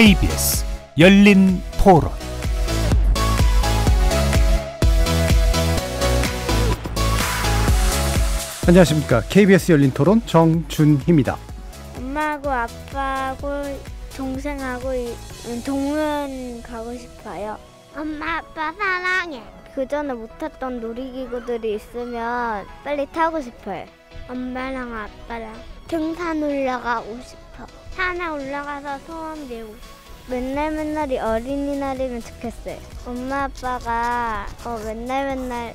KBS 열린 토론. 안녕하십니까. KBS 열린 토론 정준희입니다. 엄마하고 아빠하고 동생하고 동물 가고 싶어요. 엄마 아빠 사랑해. 그 전에 못 탔던 놀이기구들이 있으면 빨리 타고 싶어요. 엄마랑 아빠랑 등산 올라가고 싶어. 산에 올라가서 소원 빌고 맨날이 어린이날이면 좋겠어요. 엄마 아빠가 맨날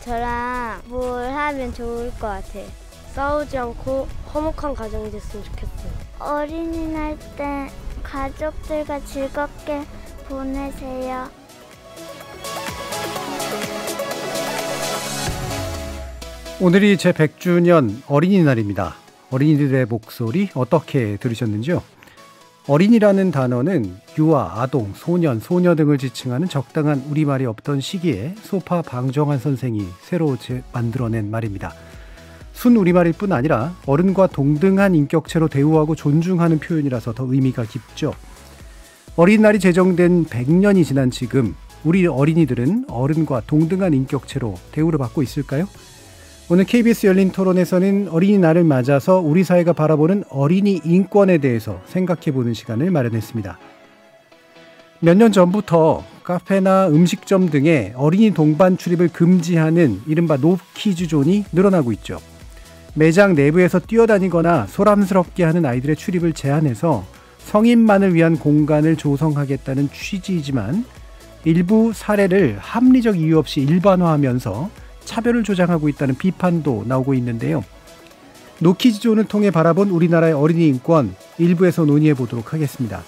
저랑 뭘 하면 좋을 것 같아요. 싸우지 않고 화목한 가정이 됐으면 좋겠어요. 어린이날 때 가족들과 즐겁게 보내세요. 오늘이 제 100주년 어린이날입니다. 어린이들의 목소리 어떻게 들으셨는지요? 어린이라는 단어는 유아, 아동, 소년, 소녀 등을 지칭하는 적당한 우리말이 없던 시기에 소파 방정환 선생이 새로 만들어낸 말입니다. 순 우리말일 뿐 아니라 어른과 동등한 인격체로 대우하고 존중하는 표현이라서 더 의미가 깊죠. 어린이날이 제정된 100년이 지난 지금 우리 어린이들은 어른과 동등한 인격체로 대우를 받고 있을까요? 오늘 KBS 열린 토론에서는 어린이날을 맞아서 우리 사회가 바라보는 어린이 인권에 대해서 생각해보는 시간을 마련했습니다. 몇 년 전부터 카페나 음식점 등의 어린이 동반 출입을 금지하는 이른바 노키즈 존이 늘어나고 있죠. 매장 내부에서 뛰어다니거나 소란스럽게 하는 아이들의 출입을 제한해서 성인만을 위한 공간을 조성하겠다는 취지이지만 일부 사례를 합리적 이유 없이 일반화하면서 차별을 조장하고 있다는 비판도 나오고 있는데요. 노키즈존을 통해 바라본 우리나라의 어린이 인권 일부에서 논의해 보도록 하겠습니다.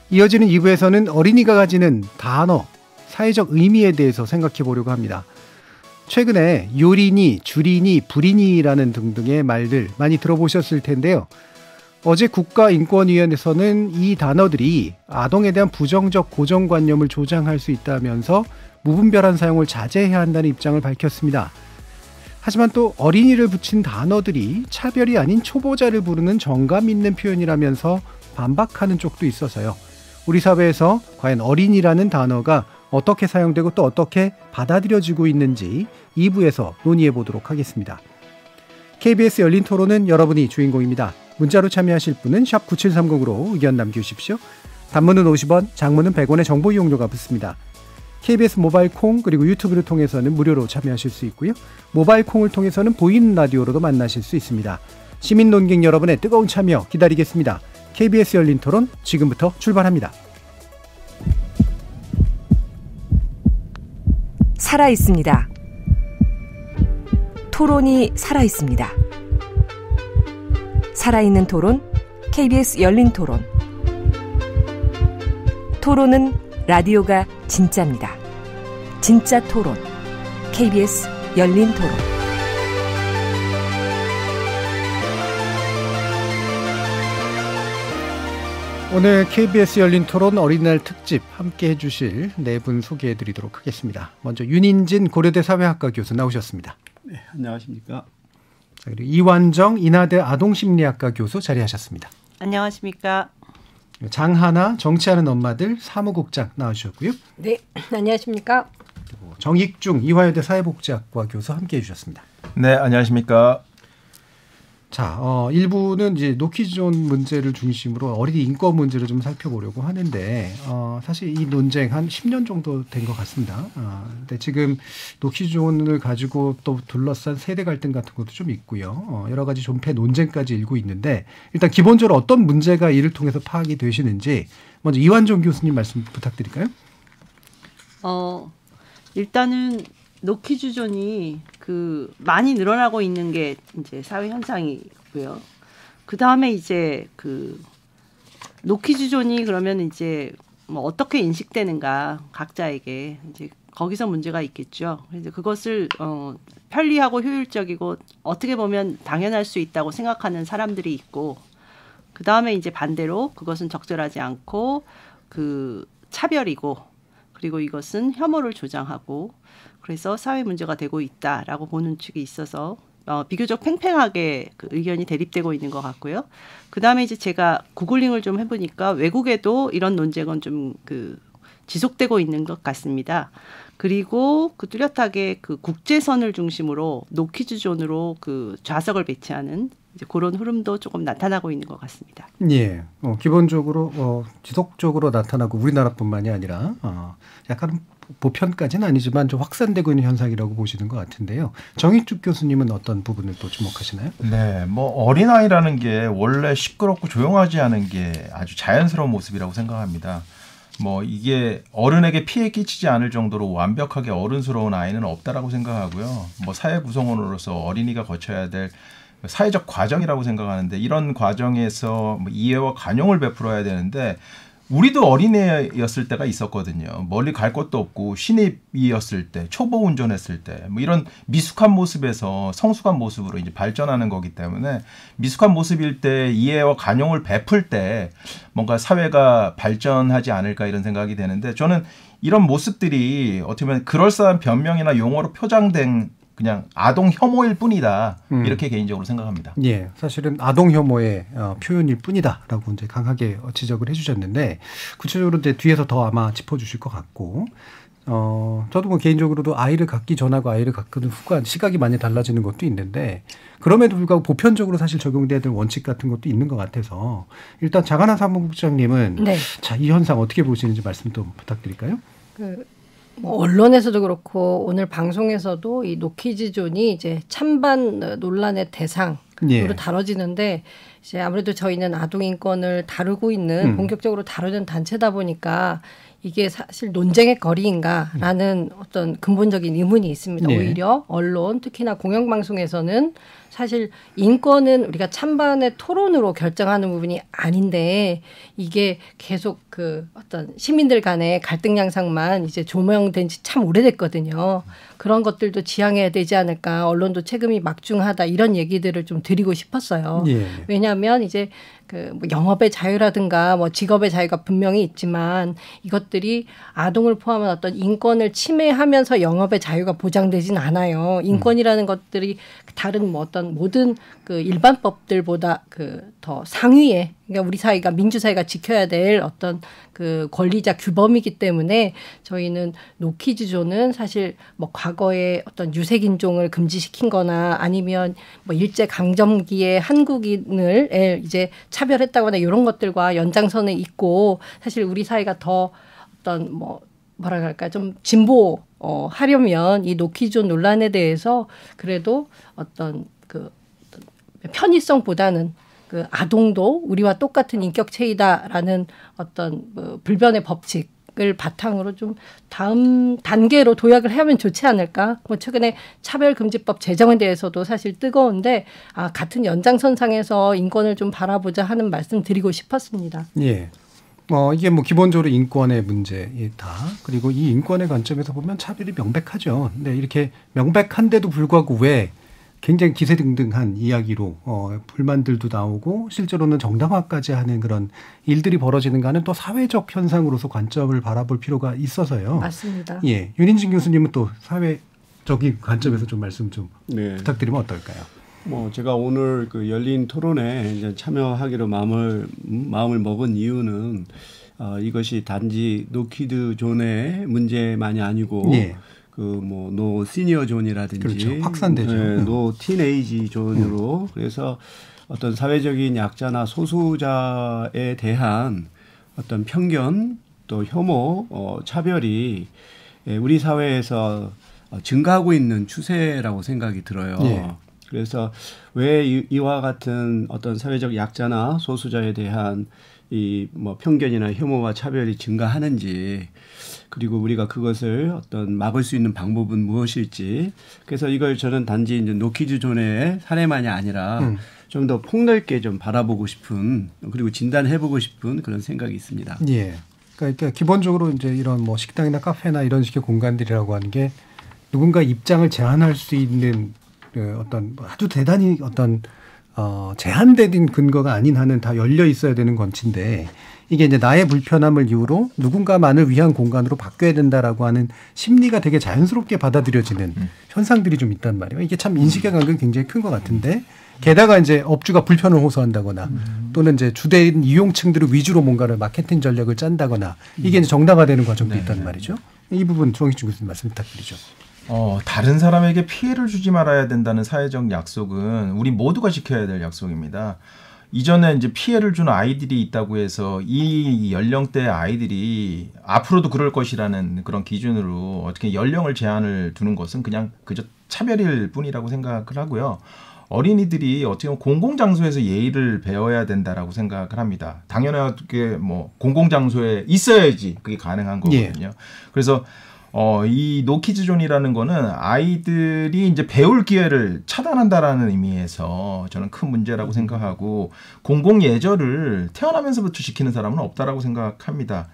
이어지는 2부에서는 어린이가 가지는 단어, 사회적 의미에 대해서 생각해 보려고 합니다. 최근에 요린이, 주린이, 불인이라는 등등의 말들 많이 들어보셨을 텐데요. 어제 국가인권위원회에서는 이 단어들이 아동에 대한 부정적 고정관념을 조장할 수 있다면서 무분별한 사용을 자제해야 한다는 입장을 밝혔습니다. 하지만 또 어린이를 붙인 단어들이 차별이 아닌 초보자를 부르는 정감 있는 표현이라면서 반박하는 쪽도 있어서요. 우리 사회에서 과연 어린이라는 단어가 어떻게 사용되고 또 어떻게 받아들여지고 있는지 2부에서 논의해 보도록 하겠습니다. KBS 열린 토론은 여러분이 주인공입니다. 문자로 참여하실 분은 샵 9730으로 의견 남겨주십시오. 단문은 50원, 장문은 100원의 정보 이용료가 붙습니다. KBS 모바일 콩 그리고 유튜브를 통해서는 무료로 참여하실 수 있고요. 모바일 콩을 통해서는 보이는 라디오로도 만나실 수 있습니다. 시민 논객 여러분의 뜨거운 참여 기다리겠습니다. KBS 열린 토론 지금부터 출발합니다. 살아있습니다. 토론이 살아있습니다. 살아있는 토론, KBS 열린 토론. 토론은 라디오가 진짜입니다. 진짜 토론, KBS 열린 토론. 오늘 KBS 열린 토론 어린이날 특집 함께 해주실 네 분 소개해드리도록 하겠습니다. 먼저 윤인진 고려대 사회학과 교수 나오셨습니다. 네, 안녕하십니까. 자, 그리고 이완정 인하대 아동심리학과 교수 자리하셨습니다. 안녕하십니까. 장하나 정치하는 엄마들 사무국장 나와주셨고요. 네, 안녕하십니까. 정익중 이화여대 사회복지학과 교수 함께해 주셨습니다. 네, 안녕하십니까. 자, 1부는 이제 노키즈존 문제를 중심으로 어린이 인권 문제를 좀 살펴보려고 하는데 사실 이 논쟁 한 10년 정도 된 것 같습니다. 근데 지금 노키즈존을 가지고 또 둘러싼 세대 갈등 같은 것도 좀 있고요. 여러 가지 존폐 논쟁까지 일고 있는데 일단 기본적으로 어떤 문제가 이를 통해서 파악이 되시는지 먼저 이완정 교수님 말씀 부탁드릴까요? 일단은 노키즈존이 많이 늘어나고 있는 게 이제 사회 현상이고요. 그 다음에 이제 노키즈존이 그러면 이제 뭐 어떻게 인식되는가 각자에게 이제 거기서 문제가 있겠죠. 그래서 그것을 편리하고 효율적이고 어떻게 보면 당연할 수 있다고 생각하는 사람들이 있고, 그 다음에 이제 반대로 그것은 적절하지 않고 차별이고, 그리고 이것은 혐오를 조장하고 그래서 사회 문제가 되고 있다라고 보는 측이 있어서 비교적 팽팽하게 그 의견이 대립되고 있는 것 같고요. 그다음에 이제 제가 구글링을 좀 해보니까 외국에도 이런 논쟁은 좀 그 지속되고 있는 것 같습니다. 그리고 그 뚜렷하게 그 국제선을 중심으로 노키즈 존으로 그 좌석을 배치하는 이제 그런 흐름도 조금 나타나고 있는 것 같습니다. 예, 기본적으로 지속적으로 나타나고 우리나라뿐만이 아니라 약간 보편까지는 아니지만 좀 확산되고 있는 현상이라고 보시는 것 같은데요. 정인축 교수님은 어떤 부분을 또 주목하시나요? 네, 뭐 어린아이라는 게 원래 시끄럽고 조용하지 않은 게 아주 자연스러운 모습이라고 생각합니다. 뭐 이게 어른에게 피해 끼치지 않을 정도로 완벽하게 어른스러운 아이는 없다라고 생각하고요. 뭐 사회 구성원으로서 어린이가 거쳐야 될 사회적 과정이라고 생각하는데 이런 과정에서 뭐 이해와 관용을 베풀어야 되는데 우리도 어린애였을 때가 있었거든요. 멀리 갈 것도 없고 신입이었을 때, 초보 운전했을 때, 뭐 이런 미숙한 모습에서 성숙한 모습으로 이제 발전하는 거기 때문에 미숙한 모습일 때 이해와 관용을 베풀 때 뭔가 사회가 발전하지 않을까 이런 생각이 되는데 저는 이런 모습들이 어떻게 보면 그럴싸한 변명이나 용어로 표장된 그냥 아동 혐오일 뿐이다. 이렇게 개인적으로 생각합니다. 예, 사실은 아동 혐오의 표현일 뿐이다라고 이제 강하게 지적을 해주셨는데 구체적으로 이제 뒤에서 더 아마 짚어주실 것 같고, 저도 뭐 개인적으로도 아이를 갖기 전하고 아이를 갖는 후가 시각이 많이 달라지는 것도 있는데 그럼에도 불구하고 보편적으로 사실 적용돼야 될 원칙 같은 것도 있는 것 같아서 일단 장하나 사무국장님은 네. 자, 이 현상 어떻게 보시는지 말씀 좀 부탁드릴까요? 뭐 언론에서도 그렇고 오늘 방송에서도 이 노키즈 존이 이제 찬반 논란의 대상으로 예. 다뤄지는데 이제 아무래도 저희는 아동 인권을 다루고 있는 본격적으로 다루는 단체다 보니까 이게 사실 논쟁의 거리인가라는 어떤 근본적인 의문이 있습니다. 네. 오히려 언론 특히나 공영방송에서는 사실 인권은 우리가 찬반의 토론으로 결정하는 부분이 아닌데 이게 계속 그 어떤 시민들 간의 갈등 양상만 이제 조명된 지 참 오래됐거든요. 그런 것들도 지양해야 되지 않을까. 언론도 책임이 막중하다 이런 얘기들을 좀 드리고 싶었어요. 예. 왜냐하면 이제 그 뭐 영업의 자유라든가 뭐 직업의 자유가 분명히 있지만 이것들이 아동을 포함한 어떤 인권을 침해하면서 영업의 자유가 보장되진 않아요. 인권이라는 것들이 다른 뭐 어떤 모든 그 일반법들보다 그 더 상위에 그러니까 우리 사회가 민주사회가 지켜야 될 어떤 그 권리자 규범이기 때문에 저희는 노키즈 존은 사실 뭐 과거에 어떤 유색인종을 금지시킨 거나 아니면 뭐 일제강점기에 한국인을 이제 차별했다거나 이런 것들과 연장선에 있고 사실 우리 사회가 더 어떤 뭐라 할까 좀 진보 하려면 이 노키즈 존 논란에 대해서 그래도 어떤 그 편의성보다는 그 아동도 우리와 똑같은 인격체이다라는 어떤 뭐 불변의 법칙을 바탕으로 좀 다음 단계로 도약을 하면 좋지 않을까. 뭐 최근에 차별금지법 제정에 대해서도 사실 뜨거운데 같은 연장선상에서 인권을 좀 바라보자 하는 말씀 드리고 싶었습니다. 예. 이게 뭐 기본적으로 인권의 문제이다. 그리고 이 인권의 관점에서 보면 차별이 명백하죠. 근데 이렇게 명백한데도 불구하고 왜 굉장히 기세등등한 이야기로 불만들도 나오고 실제로는 정당화까지 하는 그런 일들이 벌어지는가는 또 사회적 현상으로서 관점을 바라볼 필요가 있어서요. 맞습니다. 예, 윤인진 교수님은 또 사회적인 관점에서 좀 말씀 좀 네. 부탁드리면 어떨까요? 제가 오늘 그 열린 토론에 이제 참여하기로 마음을 먹은 이유는 이것이 단지 노키드 존의 문제만이 아니고 예. 노 시니어 존이라든지 그렇죠. 확산되죠. 네, 노 티네이지 존으로 그래서 어떤 사회적인 약자나 소수자에 대한 어떤 편견 또 혐오, 차별이 우리 사회에서 증가하고 있는 추세라고 생각이 들어요. 예. 그래서 왜 이와 같은 어떤 사회적 약자나 소수자에 대한 이 편견이나 혐오와 차별이 증가하는지 그리고 우리가 그것을 어떤 막을 수 있는 방법은 무엇일지 그래서 이걸 저는 단지 이제 노키즈 존의 사례만이 아니라 좀 더 폭넓게 좀 바라보고 싶은 그리고 진단해보고 싶은 그런 생각이 있습니다. 예. 그러니까 기본적으로 이제 이런 뭐 식당이나 카페나 이런 식의 공간들이라고 하는 게 누군가 입장을 제한할 수 있는 어떤 아주 대단히 어떤 제한된 근거가 아닌 한은 다 열려 있어야 되는 건치인데 이게 이제 나의 불편함을 이유로 누군가만을 위한 공간으로 바뀌어야 된다라고 하는 심리가 되게 자연스럽게 받아들여지는 현상들이 좀 있단 말이에요. 이게 참 인식의 간극이 굉장히 큰 것 같은데 게다가 이제 업주가 불편을 호소한다거나 또는 이제 주된 이용층들을 위주로 뭔가를 마케팅 전략을 짠다거나 이게 이제 정당화되는 과정도 있단 말이죠. 이 부분 정익준 교수님 말씀 부탁드리죠. 다른 사람에게 피해를 주지 말아야 된다는 사회적 약속은 우리 모두가 지켜야 될 약속입니다. 이전에 이제 피해를 준 아이들이 있다고 해서 이 연령대 아이들이 앞으로도 그럴 것이라는 그런 기준으로 어떻게 연령을 제한을 두는 것은 그냥 그저 차별일 뿐이라고 생각을 하고요. 어린이들이 어떻게 보면 공공장소에서 예의를 배워야 된다라고 생각을 합니다. 당연하게 뭐 공공장소에 있어야지 그게 가능한 거거든요. 그래서 이 노키즈존이라는 거는 아이들이 이제 배울 기회를 차단한다라는 의미에서 저는 큰 문제라고 생각하고 공공 예절을 태어나면서부터 지키는 사람은 없다라고 생각합니다.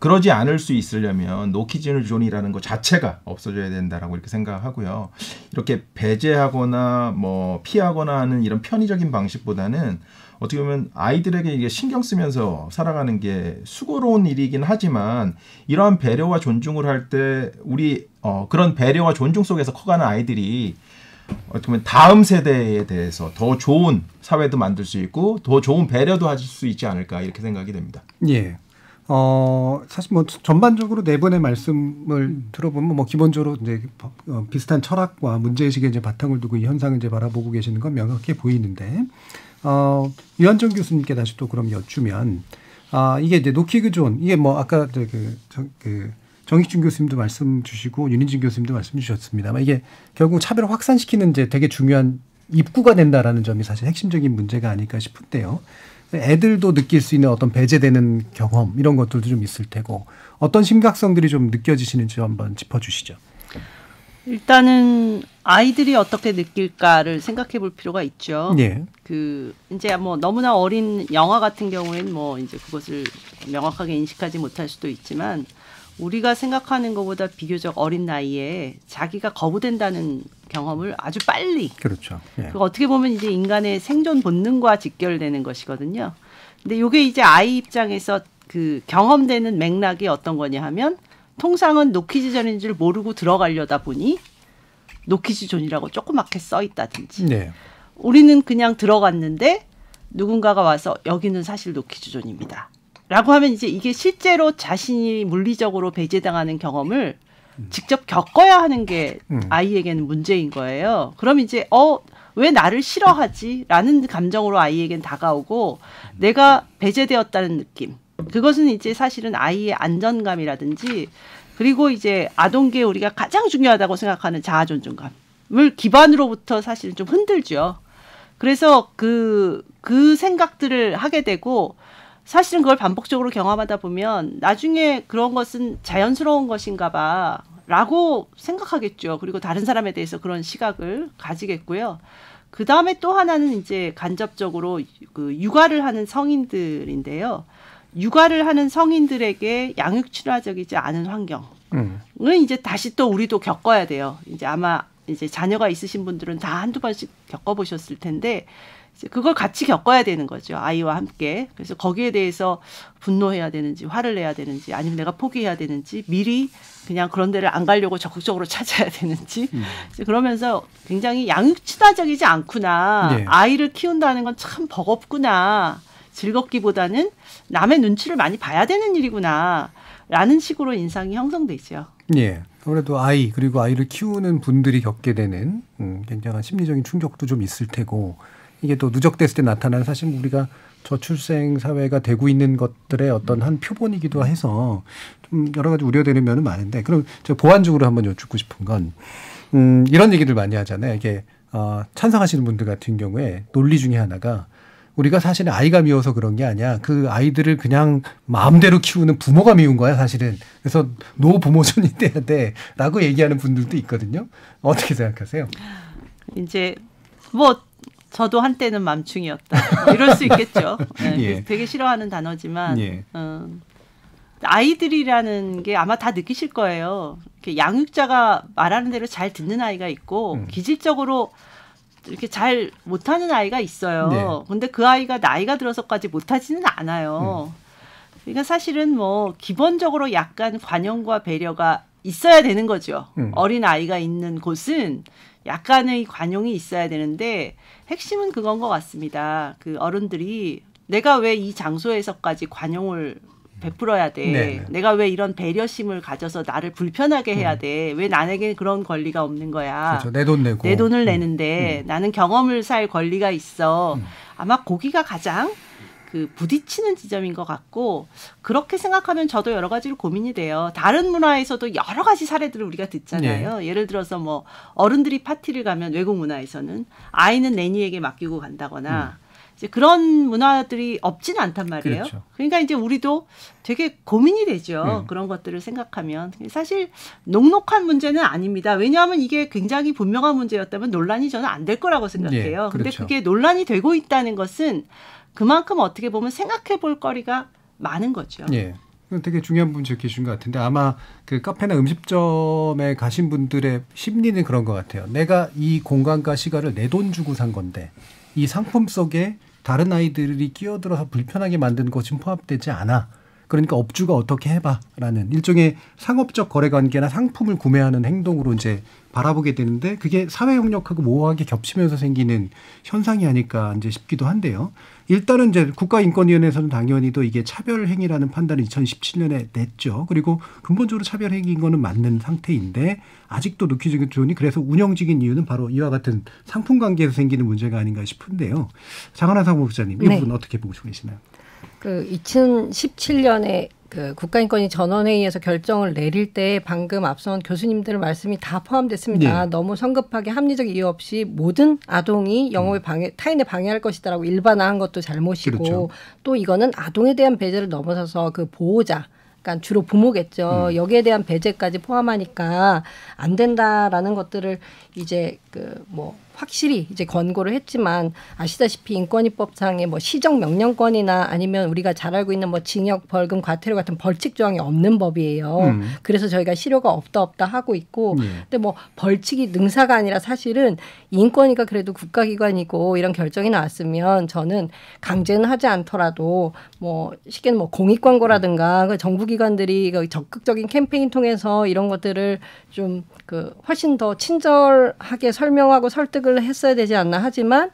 그러지 않을 수 있으려면 노키즈존이라는 것 자체가 없어져야 된다라고 이렇게 생각하고요. 이렇게 배제하거나 뭐 피하거나 하는 이런 편의적인 방식보다는 어떻게 보면 아이들에게 이게 신경 쓰면서 살아가는 게 수고로운 일이긴 하지만 이러한 배려와 존중을 할 때 우리 그런 배려와 존중 속에서 커가는 아이들이 어떻게 보면 다음 세대에 대해서 더 좋은 사회도 만들 수 있고 더 좋은 배려도 할 수 있지 않을까 이렇게 생각이 됩니다. 예. 사실 뭐 전반적으로 네 분의 말씀을 들어보면 뭐 기본적으로 이제 비슷한 철학과 문제의식에 이제 바탕을 두고 이 현상을 이제 바라보고 계시는 건 명확해 보이는데 유한정 교수님께 다시 또 그럼 여쭈면 이게 이제 노키즈존 이게 뭐 아까 정익준 교수님도 말씀 주시고 윤인진 교수님도 말씀 주셨습니다만 이게 결국 차별을 확산시키는 이제 되게 중요한 입구가 된다라는 점이 사실 핵심적인 문제가 아닐까 싶은데요. 애들도 느낄 수 있는 어떤 배제되는 경험 이런 것들도 좀 있을 테고 어떤 심각성들이 좀 느껴지시는지 한번 짚어주시죠. 일단은 아이들이 어떻게 느낄까를 생각해 볼 필요가 있죠. 예. 이제 뭐 너무나 어린 영화 같은 경우에는 뭐 이제 그것을 명확하게 인식하지 못할 수도 있지만 우리가 생각하는 것보다 비교적 어린 나이에 자기가 거부된다는 경험을 아주 빨리. 그렇죠. 예. 그거 어떻게 보면 이제 인간의 생존 본능과 직결되는 것이거든요. 근데 이게 이제 아이 입장에서 그 경험되는 맥락이 어떤 거냐 하면 통상은 노키즈존인 줄 모르고 들어가려다 보니 노키즈존이라고 조그맣게 써 있다든지. 네. 우리는 그냥 들어갔는데 누군가가 와서 여기는 사실 노키즈존입니다. 라고 하면 이제 이게 실제로 자신이 물리적으로 배제당하는 경험을 직접 겪어야 하는 게 아이에게는 문제인 거예요. 그럼 이제 왜 나를 싫어하지? 라는 감정으로 아이에겐 다가오고 내가 배제되었다는 느낌. 그것은 이제 사실은 아이의 안전감이라든지 그리고 이제 아동계에 우리가 가장 중요하다고 생각하는 자아존중감을 기반으로부터 사실은 좀 흔들죠. 그래서 그 생각들을 하게 되고 사실은 그걸 반복적으로 경험하다 보면 나중에 그런 것은 자연스러운 것인가 봐 라고 생각하겠죠. 그리고 다른 사람에 대해서 그런 시각을 가지겠고요. 그 다음에 또 하나는 이제 간접적으로 그 육아를 하는 성인들인데요. 육아를 하는 성인들에게 양육 친화적이지 않은 환경은 이제 다시 또 우리도 겪어야 돼요. 이제 아마 이제 자녀가 있으신 분들은 다 한두 번씩 겪어보셨을 텐데 이제 그걸 같이 겪어야 되는 거죠. 아이와 함께. 그래서 거기에 대해서 분노해야 되는지 화를 내야 되는지 아니면 내가 포기해야 되는지 미리 그냥 그런 데를 안 가려고 적극적으로 찾아야 되는지 이제 그러면서 굉장히 양육 친화적이지 않구나. 네. 아이를 키운다는 건 참 버겁구나. 즐겁기보다는 남의 눈치를 많이 봐야 되는 일이구나 라는 식으로 인상이 형성되죠. 예. 아무래도 아이 그리고 아이를 키우는 분들이 겪게 되는 굉장한 심리적인 충격도 좀 있을 테고 이게 또 누적됐을 때 나타나는 사실 우리가 저출생 사회가 되고 있는 것들의 어떤 한 표본이기도 해서 좀 여러 가지 우려되는 면은 많은데 그럼 제가 보완적으로 한번 여쭙고 싶은 건 이런 얘기들 많이 하잖아요. 이게 찬성하시는 분들 같은 경우에 논리 중에 하나가 우리가 사실은 아이가 미워서 그런 게 아니야. 그 아이들을 그냥 마음대로 키우는 부모가 미운 거야, 사실은. 그래서 노부모존이 돼야 돼. 라고 얘기하는 분들도 있거든요. 어떻게 생각하세요? 이제 뭐 저도 한때는 맘충이었다. 이럴 수 있겠죠. 네, 예. 되게 싫어하는 단어지만 예. 아이들이라는 게 아마 다 느끼실 거예요. 이렇게 양육자가 말하는 대로 잘 듣는 아이가 있고 기질적으로 이렇게 잘 못하는 아이가 있어요. 네. 근데 그 아이가 나이가 들어서까지 못하지는 않아요. 그러니까 사실은 뭐 기본적으로 약간 관용과 배려가 있어야 되는 거죠. 어린 아이가 있는 곳은 약간의 관용이 있어야 되는데 핵심은 그건 것 같습니다. 그 어른들이 내가 왜 이 장소에서까지 관용을 베풀어야 돼. 네. 내가 왜 이런 배려심을 가져서 나를 불편하게 해야 돼. 왜 나에게 그런 권리가 없는 거야. 그렇죠. 내 돈 내고. 내 돈을 내는데 나는 경험을 살 권리가 있어. 아마 거기가 가장 그 부딪히는 지점인 것 같고 그렇게 생각하면 저도 여러 가지로 고민이 돼요. 다른 문화에서도 여러 가지 사례들을 우리가 듣잖아요. 예를 들어서 뭐 어른들이 파티를 가면 외국 문화에서는 아이는 내니에게 맡기고 간다거나 이제 그런 문화들이 없지는 않단 말이에요. 그렇죠. 그러니까 이제 우리도 되게 고민이 되죠. 그런 것들을 생각하면. 사실 녹록한 문제는 아닙니다. 왜냐하면 이게 굉장히 분명한 문제였다면 논란이 저는 안 될 거라고 생각해요. 예, 근데 그렇죠. 그게 논란이 되고 있다는 것은 그만큼 어떻게 보면 생각해 볼 거리가 많은 거죠. 예. 되게 중요한 부분 지적해 것 같은데 아마 그 카페나 음식점에 가신 분들의 심리는 그런 것 같아요. 내가 이 공간과 시간을 내 돈 주고 산 건데 이 상품 속에 다른 아이들이 끼어들어서 불편하게 만드는 것은 포함되지 않아. 그러니까 업주가 어떻게 해봐라는 일종의 상업적 거래관계나 상품을 구매하는 행동으로 이제 바라보게 되는데 그게 사회 협력하고 모호하게 겹치면서 생기는 현상이 아닐까 이제 싶기도 한데요. 일단은 이제 국가인권위원회에서는 당연히 또 이게 차별 행위라는 판단을 2017년에 냈죠. 그리고 근본적으로 차별 행위인 거는 맞는 상태인데 아직도 노키즈존이 그래서 운영직인 이유는 바로 이와 같은 상품 관계에서 생기는 문제가 아닌가 싶은데요. 장하나 사무국장님, 이 네. 부분 어떻게 보고 계시나요? 그 2017년에 그 국가인권위 전원회의에서 결정을 내릴 때 방금 앞선 교수님들 말씀이 다 포함됐습니다. 네. 너무 성급하게 합리적 이유 없이 모든 아동이 영업에 타인에 방해할 것이다라고 일반화한 것도 잘못이고 그렇죠. 또 이거는 아동에 대한 배제를 넘어서서 그 보호자 그러니까 주로 부모겠죠. 여기에 대한 배제까지 포함하니까 안 된다라는 것들을 이제 그 뭐 확실히 이제 권고를 했지만 아시다시피 인권위법상의 뭐 시정 명령권이나 아니면 우리가 잘 알고 있는 뭐 징역, 벌금, 과태료 같은 벌칙 조항이 없는 법이에요. 그래서 저희가 실효가 없다 하고 있고 근데 뭐 벌칙이 능사가 아니라 사실은 인권위가 그래도 국가기관이고 이런 결정이 나왔으면 저는 강제는 하지 않더라도 뭐 쉽게는 뭐 공익 광고라든가 그 정부기관들이 그 적극적인 캠페인 통해서 이런 것들을 좀 그 훨씬 더 친절하게 설명하고 설득을 했어야 되지 않나 하지만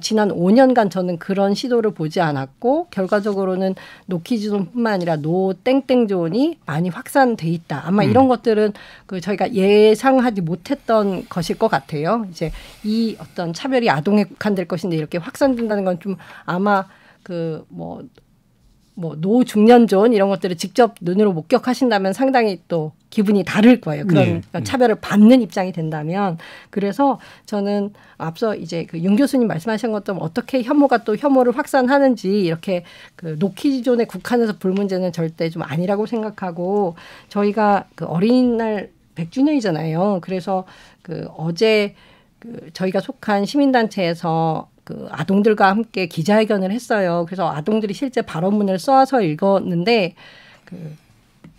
지난 5년간 저는 그런 시도를 보지 않았고 결과적으로는 노키즈존뿐만 아니라 노 땡땡존이 많이 확산돼 있다. 아마 이런 것들은 그 저희가 예상하지 못했던 것일 것 같아요. 이제 이 어떤 차별이 아동에 국한될 것인데 이렇게 확산된다는 건 좀 아마 그 뭐 노중년존 이런 것들을 직접 눈으로 목격하신다면 상당히 또 기분이 다를 거예요. 그런 차별을 받는 입장이 된다면. 그래서 저는 앞서 이제 그 윤 교수님 말씀하신 것처럼 어떻게 혐오가 또 혐오를 확산하는지 이렇게 그 노키즈존에 국한해서 볼 문제는 절대 좀 아니라고 생각하고 저희가 그 어린이날 100주년이잖아요. 그래서 그 어제 그 저희가 속한 시민단체에서 그 아동들과 함께 기자회견을 했어요. 그래서 아동들이 실제 발언문을 써서 읽었는데 그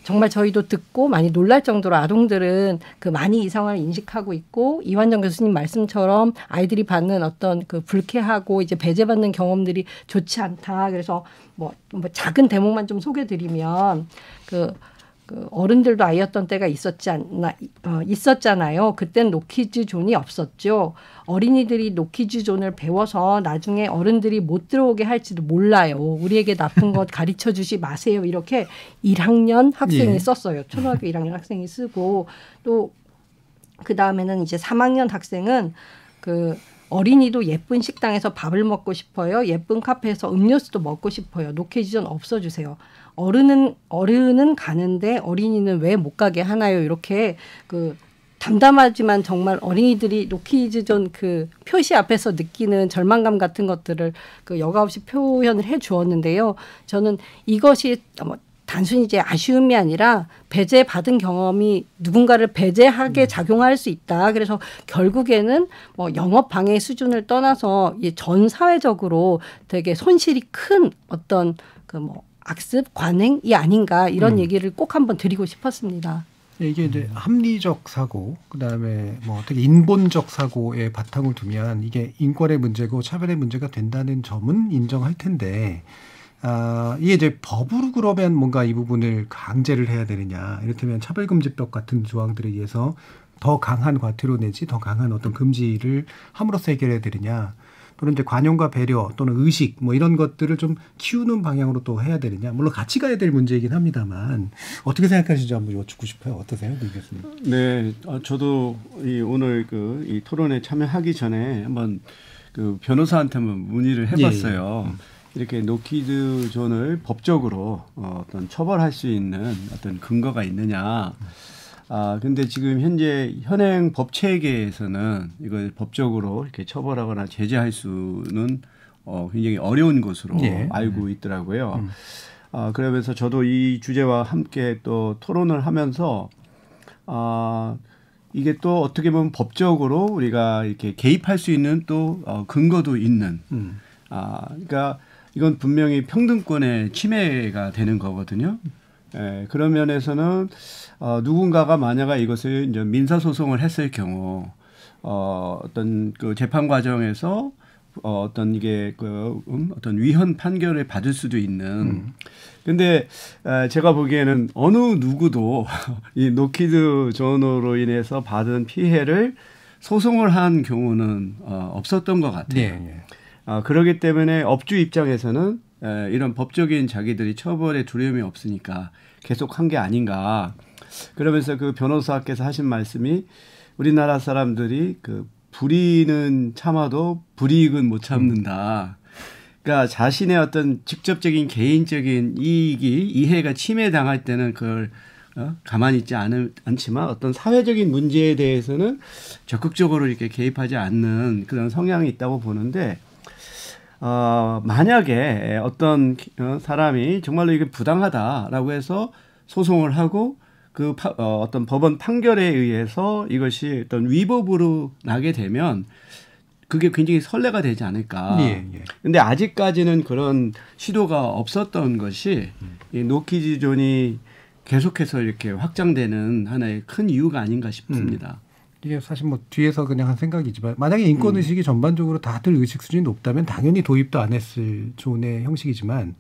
정말 저희도 듣고 많이 놀랄 정도로 아동들은 그 많이 이 상황을 인식하고 있고 이완정 교수님 말씀처럼 아이들이 받는 어떤 그 불쾌하고 이제 배제받는 경험들이 좋지 않다. 그래서 뭐 작은 대목만 좀 소개드리면 그 어른들도 아이였던 때가 있었잖아요. 그땐 노키즈존이 없었죠. 어린이들이 노키즈존을 배워서 나중에 어른들이 못 들어오게 할지도 몰라요. 우리에게 나쁜 것 가르쳐 주지 마세요. 이렇게 1학년 학생이 썼어요. 초등학교 1학년 학생이 쓰고 또 그다음에는 이제 3학년 학생은 그 어린이도 예쁜 식당에서 밥을 먹고 싶어요. 예쁜 카페에서 음료수도 먹고 싶어요. 노키즈존 없어주세요. 어른은 가는데 어린이는 왜 못 가게 하나요? 이렇게 그 담담하지만 정말 어린이들이 노키즈존 그 표시 앞에서 느끼는 절망감 같은 것들을 그 여과 없이 표현을 해 주었는데요. 저는 이것이 단순히 이제 아쉬움이 아니라 배제받은 경험이 누군가를 배제하게 작용할 수 있다. 그래서 결국에는 뭐 영업 방해 수준을 떠나서 전 사회적으로 되게 손실이 큰 어떤 그 뭐 악습, 관행이 아닌가 이런 얘기를 꼭 한번 드리고 싶었습니다. 이게 이제 합리적 사고, 그다음에 뭐 어떻게 인본적 사고에 바탕을 두면 이게 인권의 문제고 차별의 문제가 된다는 점은 인정할 텐데, 이게 이제 법으로 그러면 뭔가 이 부분을 강제를 해야 되느냐, 이를테면 차별금지법 같은 조항들에 의해서 더 강한 과태료 내지 더 강한 어떤 금지를 함으로써 해결해야 되느냐, 또는 이제 관용과 배려 또는 의식 뭐 이런 것들을 좀 키우는 방향으로 또 해야 되느냐. 물론 같이 가야 될 문제이긴 합니다만 어떻게 생각하시는지 한번 여쭙고 싶어요. 어떠세요, 李교수님? 네, 저도 오늘 이 토론에 참여하기 전에 한번 그 변호사한테 한번 문의를 해봤어요. 이렇게 노키즈 존을 법적으로 어떤 처벌할 수 있는 어떤 근거가 있느냐. 근데 지금 현재 현행 법 체계에서는 이걸 법적으로 이렇게 처벌하거나 제재할 수는 굉장히 어려운 것으로 알고 있더라고요. 그러면서 저도 이 주제와 함께 또 토론을 하면서 이게 또 어떻게 보면 법적으로 우리가 이렇게 개입할 수 있는 또 근거도 있는. 그러니까 이건 분명히 평등권의 침해가 되는 거거든요. 그런 면에서는 누군가가 만약에 이것을 이제 민사소송을 했을 경우 어떤 그 재판 과정에서 어떤 이게 어떤 위헌 판결을 받을 수도 있는. 근데 제가 보기에는 어느 누구도 이 노키즈 존으로 인해서 받은 피해를 소송을 한 경우는 없었던 것 같아요. 그렇기 때문에 업주 입장에서는 이런 법적인 자기들이 처벌에 두려움이 없으니까 계속 한 게 아닌가. 그러면서 그 변호사께서 하신 말씀이 우리나라 사람들이 그 불이익은 참아도 불이익은 못 참는다. 그러니까 자신의 어떤 직접적인 개인적인 이해가 침해당할 때는 그걸 가만히 있지 않지만 어떤 사회적인 문제에 대해서는 적극적으로 이렇게 개입하지 않는 그런 성향이 있다고 보는데, 만약에 어떤 사람이 정말로 이게 부당하다라고 해서 소송을 하고 그 어떤 법원 판결에 의해서 이것이 어떤 위법으로 나게 되면 그게 굉장히 선례가 되지 않을까. 근데 아직까지는 그런 시도가 없었던 것이 이 노키즈 존이 계속해서 이렇게 확장되는 하나의 큰 이유가 아닌가 싶습니다. 이게 사실 뭐 뒤에서 그냥 한 생각이지만 만약에 인권 의식이 전반적으로 다들 의식 수준이 높다면 당연히 도입도 안 했을 존의 형식이지만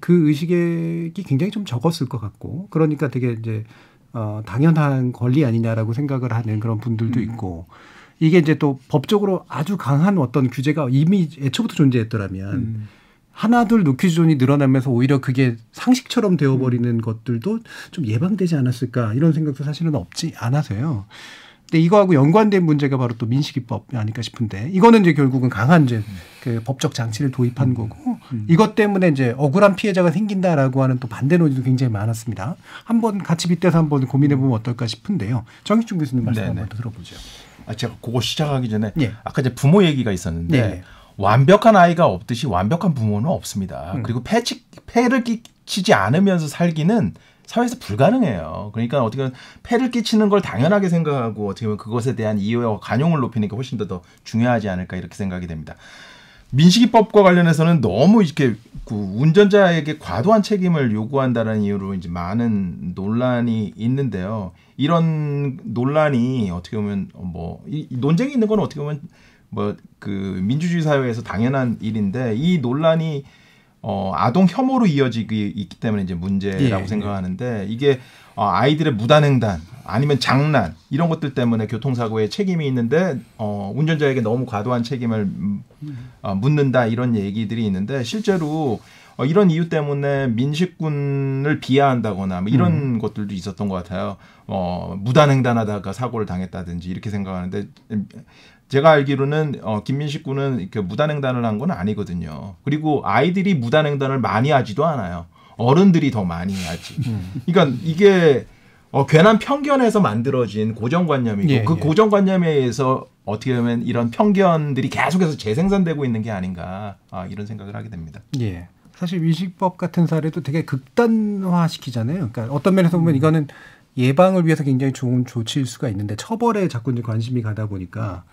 그 의식이 굉장히 좀 적었을 것 같고, 그러니까 되게 이제 당연한 권리 아니냐라고 생각을 하는 그런 분들도 있고, 이게 이제 또 법적으로 아주 강한 어떤 규제가 이미 애초부터 존재했더라면 하나둘 노키즈 존이 늘어나면서 오히려 그게 상식처럼 되어버리는 것들도 좀 예방되지 않았을까, 이런 생각도 사실은 없지 않아서요. 근데 이거하고 연관된 문제가 바로 또 민식이법이 아닐까 싶은데, 이거는 이제 결국은 강한 이제 그 법적 장치를 도입한 거고, 이것 때문에 이제 억울한 피해자가 생긴다라고 하는 또 반대 논의도 굉장히 많았습니다. 한번 같이 빗대서 한번 고민해 보면 어떨까 싶은데요. 정익준 교수님 말씀 한번 더 들어보죠. 제가 그거 시작하기 전에 아까 이제 부모 얘기가 있었는데 네. 완벽한 아이가 없듯이 완벽한 부모는 없습니다. 그리고 폐를 끼치지 않으면서 살기는 사회에서 불가능해요. 그러니까 어떻게 보면 폐를 끼치는 걸 당연하게 생각하고 어떻게 보면 그것에 대한 이해와 관용을 높이는 게 훨씬 더 중요하지 않을까, 이렇게 생각이 됩니다. 민식이법과 관련해서는 너무 이렇게 그 운전자에게 과도한 책임을 요구한다는 이유로 이제 많은 논란이 있는데요. 이런 논란이 어떻게 보면 이 논쟁이 있는 건 어떻게 보면 그 민주주의 사회에서 당연한 일인데, 이 논란이 아동 혐오로 이어지기 있기 때문에 이제 문제라고 생각하는데, 이게 아이들의 무단횡단 아니면 장난 이런 것들 때문에 교통사고에 책임이 있는데 운전자에게 너무 과도한 책임을 묻는다, 이런 얘기들이 있는데, 실제로 이런 이유 때문에 민식군을 비하한다거나 뭐 이런 것들도 있었던 것 같아요. 무단횡단하다가 사고를 당했다든지 이렇게 생각하는데, 제가 알기로는 김민식 군은 이렇게 무단횡단을 한 건 아니거든요. 그리고 아이들이 무단횡단을 많이 하지도 않아요. 어른들이 더 많이 하지. 그러니까 이게 괜한 편견에서 만들어진 고정관념이고, 그 고정관념에 의해서 어떻게 보면 이런 편견들이 계속해서 재생산되고 있는 게 아닌가, 이런 생각을 하게 됩니다. 사실 민식법 같은 사례도 되게 극단화시키잖아요. 그러니까 어떤 면에서 보면 이거는 예방을 위해서 굉장히 좋은 조치일 수가 있는데, 처벌에 자꾸 이제 관심이 가다 보니까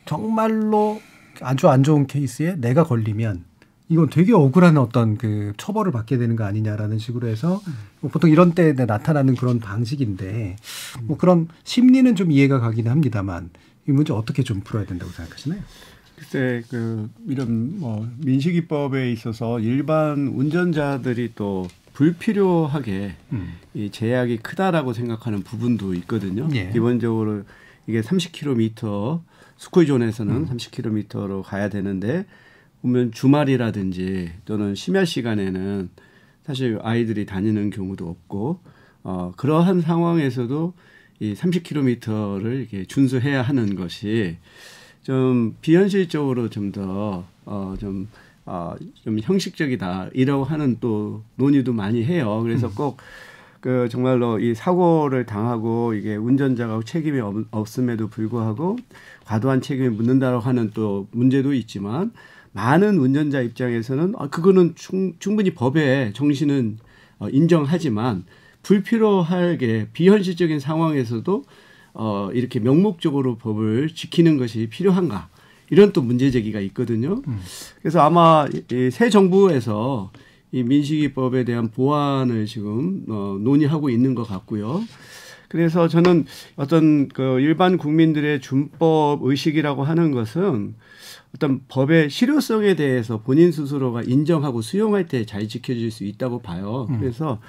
정말로 아주 안 좋은 케이스에 내가 걸리면 이건 되게 억울한 어떤 그 처벌을 받게 되는 거 아니냐라는 식으로 해서 보통 이런 때 나타나는 그런 방식인데 뭐 그런 심리는 좀 이해가 가긴 합니다만 이 문제 어떻게 좀 풀어야 된다고 생각하시나요? 글쎄 그 이런 뭐 민식이법에 있어서 일반 운전자들이 또 불필요하게 이 제약이 크다라고 생각하는 부분도 있거든요. 예. 기본적으로 이게 30km 스쿨존에서는 30km로 가야 되는데 보면 주말이라든지 또는 심야 시간에는 사실 아이들이 다니는 경우도 없고 그러한 상황에서도 이 30km를 이렇게 준수해야 하는 것이 좀 비현실적으로 좀 더 좀 형식적이다 이라고 하는 또 논의도 많이 해요. 그래서 꼭 그 정말로 이 사고를 당하고 이게 운전자가 책임이 없음에도 불구하고 과도한 책임을 묻는다고 하는 또 문제도 있지만 많은 운전자 입장에서는 그거는 충분히 법의 정신은 인정하지만 불필요하게 비현실적인 상황에서도 이렇게 명목적으로 법을 지키는 것이 필요한가 이런 또 문제 제기가 있거든요. 그래서 아마 새 정부에서 이 민식이법에 대한 보완을 지금 논의하고 있는 것 같고요. 그래서 저는 어떤 그 일반 국민들의 준법 의식이라고 하는 것은 어떤 법의 실효성에 대해서 본인 스스로가 인정하고 수용할 때 잘 지켜질 수 있다고 봐요. 그래서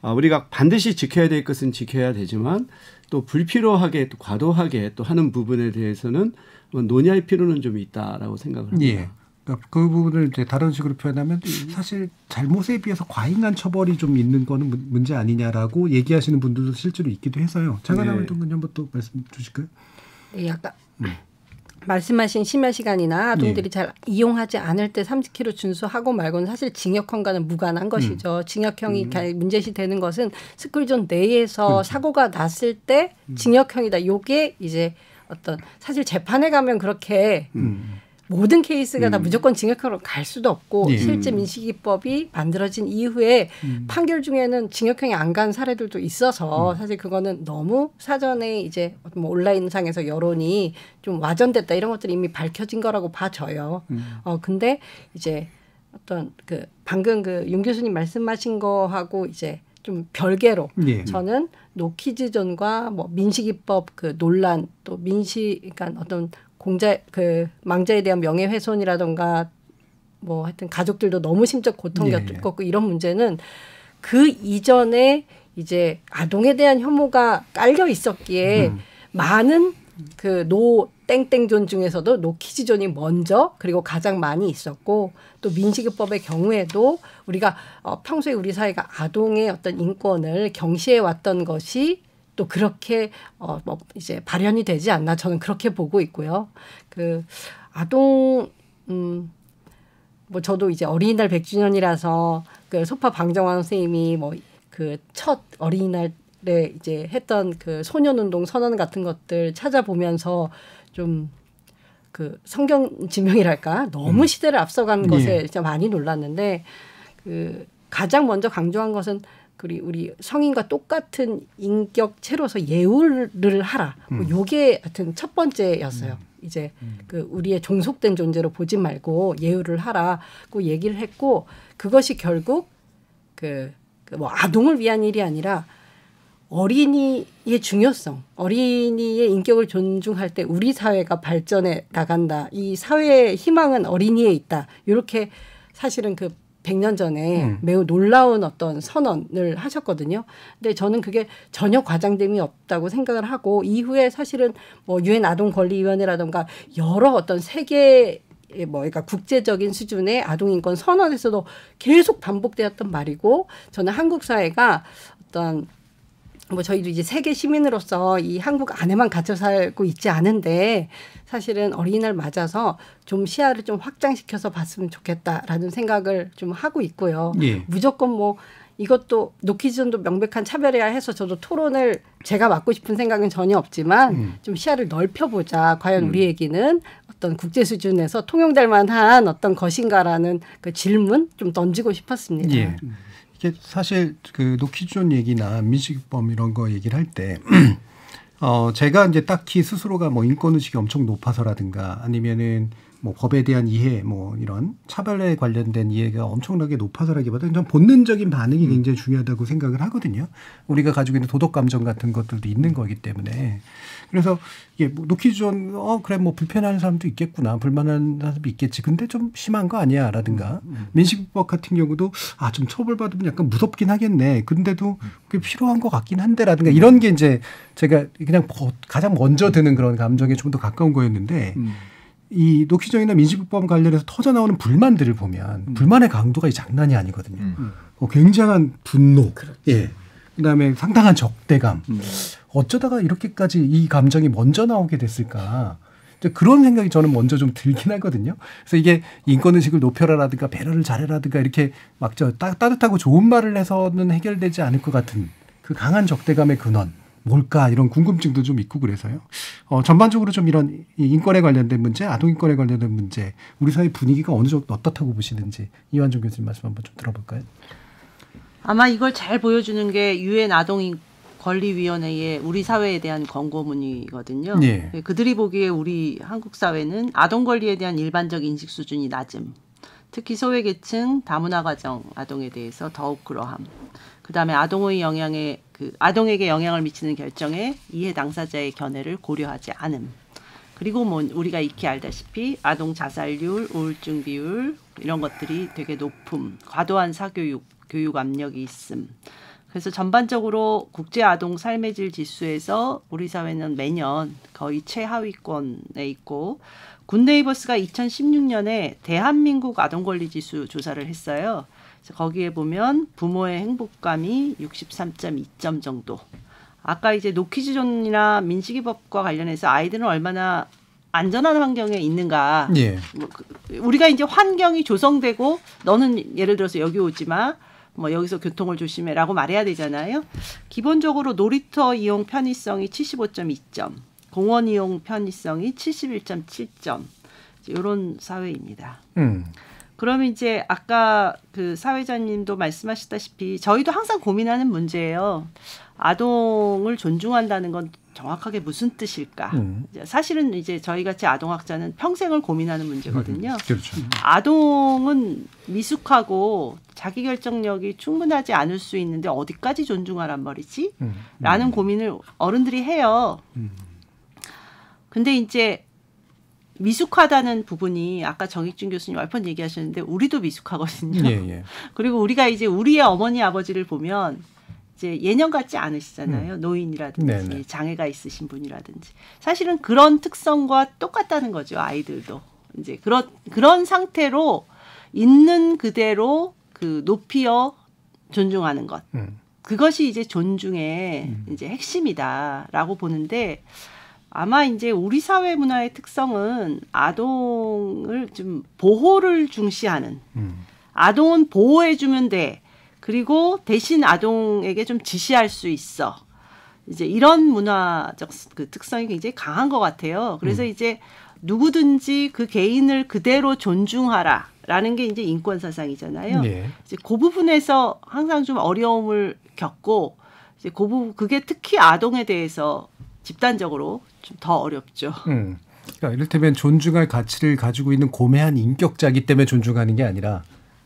우리가 반드시 지켜야 될 것은 지켜야 되지만 또 불필요하게 또 과도하게 또 하는 부분에 대해서는 논의할 필요는 좀 있다라고 생각을 합니다. 예. 그러니까 그 부분을 이제 다른 식으로 표현하면 사실 잘못에 비해서 과잉한 처벌이 좀 있는 거는 문제 아니냐라고 얘기하시는 분들도 실제로 있기도 해서요. 장하나 동근님 한번 또 말씀 주실까요? 네, 아까 말씀하신 심야 시간이나 아동들이 잘 이용하지 않을 때 30km 준수하고 말고는 사실 징역형과는 무관한 것이죠. 징역형이 문제시 되는 것은 스쿨존 내에서 사고가 났을 때 징역형이다. 요게 이제 어떤 사실 재판에 가면 그렇게 모든 케이스가 다 무조건 징역형으로 갈 수도 없고 실제 민식이법이 만들어진 이후에 판결 중에는 징역형이 안 간 사례들도 있어서 사실 그거는 너무 사전에 이제 뭐 온라인상에서 여론이 좀 와전됐다 이런 것들이 이미 밝혀진 거라고 봐져요. 근데 이제 어떤 그 방금 그 윤 교수님 말씀하신 거하고 이제 좀 별개로 저는 노키즈존과 뭐 민식이법 그 논란 또 그러니까 어떤 망자에 대한 명예훼손이라던가 뭐 하여튼 가족들도 너무 심적 고통 겪고 이런 문제는 그 이전에 이제 아동에 대한 혐오가 깔려 있었기에 많은 그 노 땡땡존 중에서도 노키즈존이 먼저 그리고 가장 많이 있었고 또 민식이법의 경우에도 우리가 평소에 우리 사회가 아동의 어떤 인권을 경시해 왔던 것이 또 그렇게 뭐 이제 발현이 되지 않나 저는 그렇게 보고 있고요. 그 아동 뭐 저도 이제 어린이날 100주년이라서 그 소파 방정환 선생님이 뭐 그 첫 어린이날에 이제 했던 그 소년운동 선언 같은 것들 찾아보면서 좀 그 성경 지명이랄까 너무 시대를 앞서간 것에 진짜 많이 놀랐는데 그 가장 먼저 강조한 것은 우리 성인과 똑같은 인격체로서 예우를 하라. 뭐 요게 하여튼 첫 번째였어요. 이제 그 우리의 종속된 존재로 보지 말고 예우를 하라고 얘기를 했고 그것이 결국 뭐 아동을 위한 일이 아니라 어린이의 중요성, 어린이의 인격을 존중할 때 우리 사회가 발전해 나간다. 이 사회의 희망은 어린이에 있다. 이렇게 사실은 그 100년 전에 매우 놀라운 어떤 선언을 하셨거든요. 근데 저는 그게 전혀 과장됨이 없다고 생각을 하고 이후에 사실은 뭐 유엔 아동권리위원회라든가 여러 어떤 세계 그러니까 국제적인 수준의 아동인권 선언에서도 계속 반복되었던 말이고 저는 한국 사회가 어떤 뭐 저희도 이제 세계 시민으로서 이 한국 안에만 갇혀 살고 있지 않은데 사실은 어린이날 맞아서 좀 시야를 좀 확장시켜서 봤으면 좋겠다라는 생각을 좀 하고 있고요. 무조건 뭐 이것도 노키즈존도 명백한 차별이야 해서 저도 토론을 제가 맡고 싶은 생각은 전혀 없지만 좀 시야를 넓혀보자. 과연 우리 얘기는 어떤 국제 수준에서 통용될 만한 어떤 것인가라는 그 질문 좀 던지고 싶었습니다. 이게 사실 그 노키즈존 얘기나 민식이법 이런 거 얘기를 할 때 제가 이제 딱히 스스로가 뭐 인권의식이 엄청 높아서라든가 아니면은 뭐 법에 대한 이해, 뭐 이런 차별에 관련된 이해가 엄청나게 높아서라기보다는 좀 본능적인 반응이 굉장히 중요하다고 생각을 하거든요. 우리가 가지고 있는 도덕 감정 같은 것들도 있는 거기 때문에. 그래서 이게 뭐 노키즈존 그래 뭐 불편한 사람도 있겠구나, 불만한 사람도 있겠지. 근데 좀 심한 거 아니야라든가 민식이법 같은 경우도 좀 처벌받으면 약간 무섭긴 하겠네. 근데도 그게 필요한 것 같긴 한데라든가 이런 게 이제 제가 그냥 가장 먼저 드는 그런 감정에 좀 더 가까운 거였는데. 이 노키존이나 민식이법 관련해서 터져 나오는 불만들을 보면 불만의 강도가 장난이 아니거든요. 굉장한 분노, 예, 그다음에 상당한 적대감. 어쩌다가 이렇게까지 이 감정이 먼저 나오게 됐을까? 그런 생각이 저는 먼저 좀 들긴 하거든요. 그래서 이게 인권의식을 높여라라든가 배려를 잘해라든가 이렇게 막 따뜻하고 좋은 말을 해서는 해결되지 않을 것 같은 그 강한 적대감의 근원. 뭘까 이런 궁금증도 좀 있고 그래서요. 전반적으로 좀 이런 인권에 관련된 문제, 아동인권에 관련된 문제, 우리 사회 분위기가 어느 정도 어떻다고 보시는지 이완정 교수님 말씀 한번 좀 들어볼까요? 아마 이걸 잘 보여주는 게 유엔 아동권리위원회의 우리 사회에 대한 권고문이거든요. 예. 그들이 보기에 우리 한국 사회는 아동 권리에 대한 일반적 인식 수준이 낮음. 특히 소외계층, 다문화 가정 아동에 대해서 더욱 그러함. 그다음에 아동에게 영향을 미치는 결정에 이해 당사자의 견해를 고려하지 않음. 그리고 뭐 우리가 익히 알다시피 아동 자살률, 우울증 비율 이런 것들이 되게 높음. 과도한 사교육, 교육 압력이 있음. 그래서 전반적으로 국제 아동 삶의 질 지수에서 우리 사회는 매년 거의 최하위권에 있고 굿네이버스가 2016년에 대한민국 아동권리 지수 조사를 했어요. 거기에 보면 부모의 행복감이 63.2점 정도. 아까 이제 노키즈존이나 민식이법과 관련해서 아이들은 얼마나 안전한 환경에 있는가. 예. 우리가 이제 환경이 조성되고 너는 예를 들어서 여기 오지 마. 뭐 여기서 교통을 조심해라고 말해야 되잖아요. 기본적으로 놀이터 이용 편의성이 75.2점, 공원 이용 편의성이 71.7점. 이런 사회입니다. 그러면 이제 아까 그 사회자님도 말씀하셨다시피 저희도 항상 고민하는 문제예요. 아동을 존중한다는 건 정확하게 무슨 뜻일까? 사실은 이제 저희 같이 아동학자는 평생을 고민하는 문제거든요. 그렇죠. 아동은 미숙하고 자기 결정력이 충분하지 않을 수 있는데 어디까지 존중하란 말이지? 라는 고민을 어른들이 해요. 근데 이제 미숙하다는 부분이 아까 정익준 교수님 몇 번 얘기하셨는데 우리도 미숙하거든요. 예. 그리고 우리가 이제 우리의 어머니 아버지를 보면 이제 예년 같지 않으시잖아요. 노인이라든지 네네. 장애가 있으신 분이라든지. 사실은 그런 특성과 똑같다는 거죠. 아이들도. 이제 그런 상태로 있는 그대로 그 높이어 존중하는 것. 그것이 이제 존중의 이제 핵심이다라고 보는데 아마 이제 우리 사회 문화의 특성은 아동을 좀 보호를 중시하는. 아동은 보호해주면 돼. 그리고 대신 아동에게 좀 지시할 수 있어. 이제 이런 문화적 그 특성이 굉장히 강한 것 같아요. 그래서 이제 누구든지 그 개인을 그대로 존중하라라는 게 이제 인권 사상이잖아요. 네. 이제 그 부분에서 항상 좀 어려움을 겪고 이제 그게 특히 아동에 대해서 집단적으로 좀 더 어렵죠. 그러니까 이를테면 존중할 가치를 가지고 있는 고매한 인격자이기 때문에 존중하는 게 아니라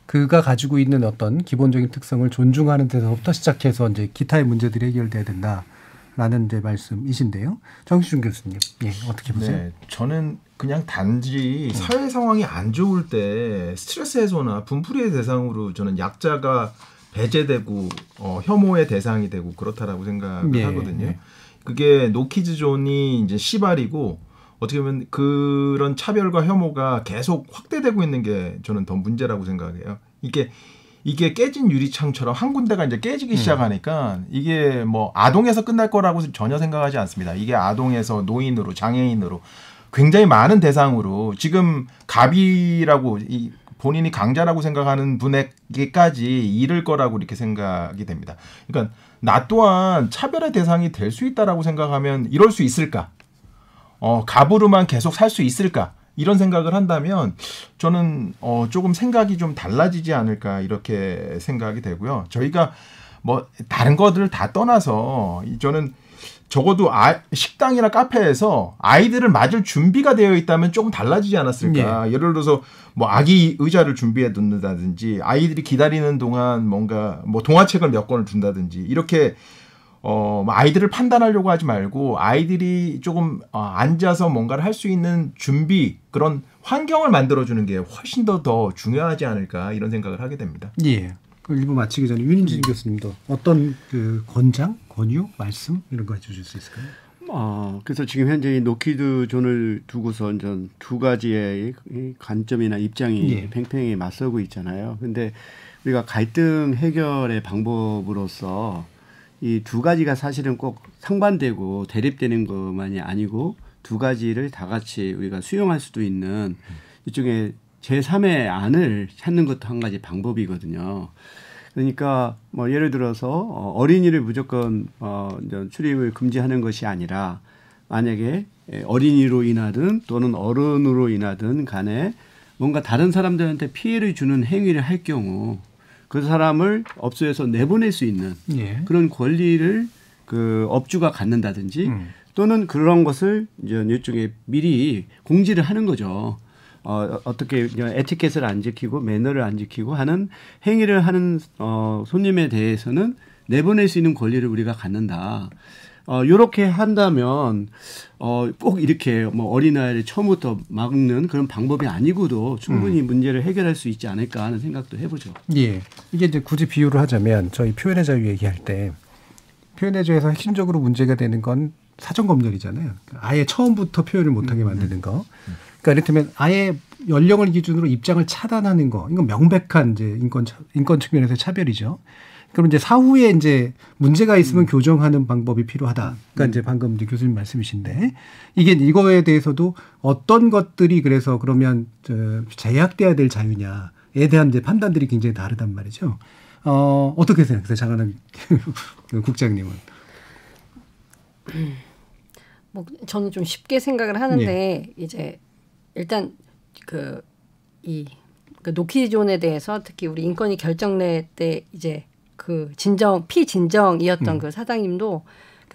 그가 가지고 있는 어떤 기본적인 특성을 존중하는 데서부터 시작해서 이제 기타의 문제들이 해결돼야 된다라는 이제 말씀이신데요. 정식준 교수님, 예, 어떻게 보세요? 네, 저는 그냥 단지 사회 상황이 안 좋을 때 스트레스 해소나 분풀이의 대상으로 저는 약자가 배제되고 혐오의 대상이 되고 그렇다라고 생각을 하거든요. 그게 노키즈존이 이제 시발이고 어떻게 보면 그런 차별과 혐오가 계속 확대되고 있는 게 저는 더 문제라고 생각해요. 이게 깨진 유리창처럼 한 군데가 이제 깨지기 시작하니까 이게 뭐 아동에서 끝날 거라고 전혀 생각하지 않습니다. 이게 아동에서 노인으로 장애인으로 굉장히 많은 대상으로 지금 갑이라고 본인이 강자라고 생각하는 분에게까지 이를 거라고 이렇게 생각이 됩니다. 그러니까 나 또한 차별의 대상이 될 수 있다라고 생각하면 이럴 수 있을까? 갑으로만 계속 살 수 있을까? 이런 생각을 한다면 저는 조금 생각이 좀 달라지지 않을까 이렇게 생각이 되고요. 저희가 뭐 다른 것들을 다 떠나서 저는 적어도 식당이나 카페에서 아이들을 맞을 준비가 되어 있다면 조금 달라지지 않았을까. 네. 예를 들어서 뭐 아기 의자를 준비해 둔다든지 아이들이 기다리는 동안 뭔가 뭐 동화책을 몇 권을 둔다든지 이렇게 아이들을 판단하려고 하지 말고 아이들이 조금 앉아서 뭔가를 할 수 있는 준비 그런 환경을 만들어주는 게 훨씬 더 중요하지 않을까 이런 생각을 하게 됩니다. 예. 일부 마치기 전에 윤인진 교수님도 어떤 그 권유, 말씀 이런 거 해주실 수 있을까요? 그래서 지금 현재 이 노키드 존을 두고서 전 두 가지의 관점이나 입장이 예. 팽팽히 맞서고 있잖아요. 근데 우리가 갈등 해결의 방법으로서 이 두 가지가 사실은 꼭 상반되고 대립되는 것만이 아니고 두 가지를 다 같이 우리가 수용할 수도 있는 일종의 제3의 안을 찾는 것도 한 가지 방법이거든요. 그러니까 뭐 예를 들어서 어린이를 무조건 출입을 금지하는 것이 아니라 만약에 어린이로 인하든 또는 어른으로 인하든 간에 뭔가 다른 사람들한테 피해를 주는 행위를 할 경우 그 사람을 업소에서 내보낼 수 있는 예. 그런 권리를 그 업주가 갖는다든지 또는 그런 것을 이제 일종의 미리 공지를 하는 거죠. 어떻게 에티켓을 안 지키고 매너를 안 지키고 하는 행위를 하는 손님에 대해서는 내보낼 수 있는 권리를 우리가 갖는다. 이렇게 한다면 꼭 이렇게 뭐 어린아이를 처음부터 막는 그런 방법이 아니고도 충분히 문제를 해결할 수 있지 않을까 하는 생각도 해보죠. 예, 이게 이제 굳이 비유를 하자면 저희 표현의 자유 얘기할 때 표현의 자유에서 핵심적으로 문제가 되는 건 사전 검열이잖아요. 아예 처음부터 표현을 못하게 만드는 거. 그러니까 이를테면 아예 연령을 기준으로 입장을 차단하는 거, 이건 명백한 이제 인권 측면에서의 차별이죠. 그럼 이제 사후에 이제 문제가 있으면 교정하는 방법이 필요하다. 그러니까 이제 방금 이제 교수님 말씀이신데 이거에 대해서도 어떤 것들이 그래서 그러면 제약돼야 될 자유냐에 대한 이제 판단들이 굉장히 다르단 말이죠. 어떻게 생각하세요, 장하남 국장님은? 뭐 저는 좀 쉽게 생각을 하는데 예. 이제 일단 그 노키존에 대해서 특히 우리 인권위 결정내 때 이제 그 피진정이었던 그 사장님도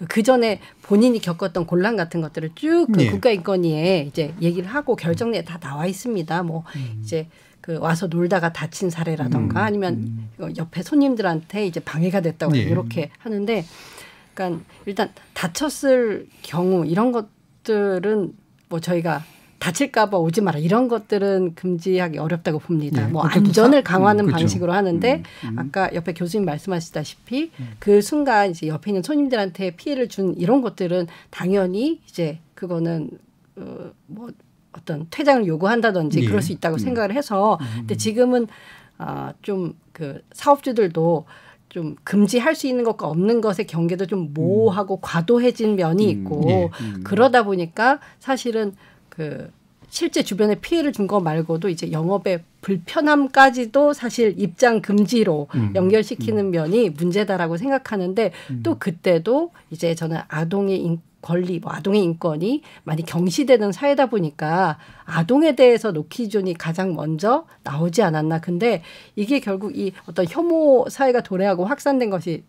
그 전에 본인이 겪었던 곤란 같은 것들을 쭉 그 예. 국가인권위에 이제 얘기를 하고 결정내에 다 나와 있습니다. 뭐 이제 그 와서 놀다가 다친 사례라던가 아니면 옆에 손님들한테 이제 방해가 됐다고 예. 이렇게 하는데, 그러니까 일단 다쳤을 경우 이런 것들은 뭐 저희가 다칠까봐 오지 마라 이런 것들은 금지하기 어렵다고 봅니다. 네, 뭐 안전을 강화하는 그렇죠. 방식으로 하는데 아까 옆에 교수님 말씀하시다시피 그 순간 이제 옆에 있는 손님들한테 피해를 준 이런 것들은 당연히 이제 그거는 뭐 어떤 퇴장을 요구한다든지 네. 그럴 수 있다고 생각을 해서 근데 지금은 좀 그 사업주들도 좀 금지할 수 있는 것과 없는 것의 경계도 좀 모호하고 과도해진 면이 있고 그러다 보니까 사실은 그 실제 주변에 피해를 준 거 말고도 이제 영업의 불편함까지도 사실 입장 금지로 연결시키는 면이 문제다라고 생각하는데 또 그때도 이제 저는 아동의 권리, 아동의 인권이 많이 경시되는 사회다 보니까 아동에 대해서 노키존이 가장 먼저 나오지 않았나. 근데 이게 결국 이 어떤 혐오 사회가 도래하고 확산된 것이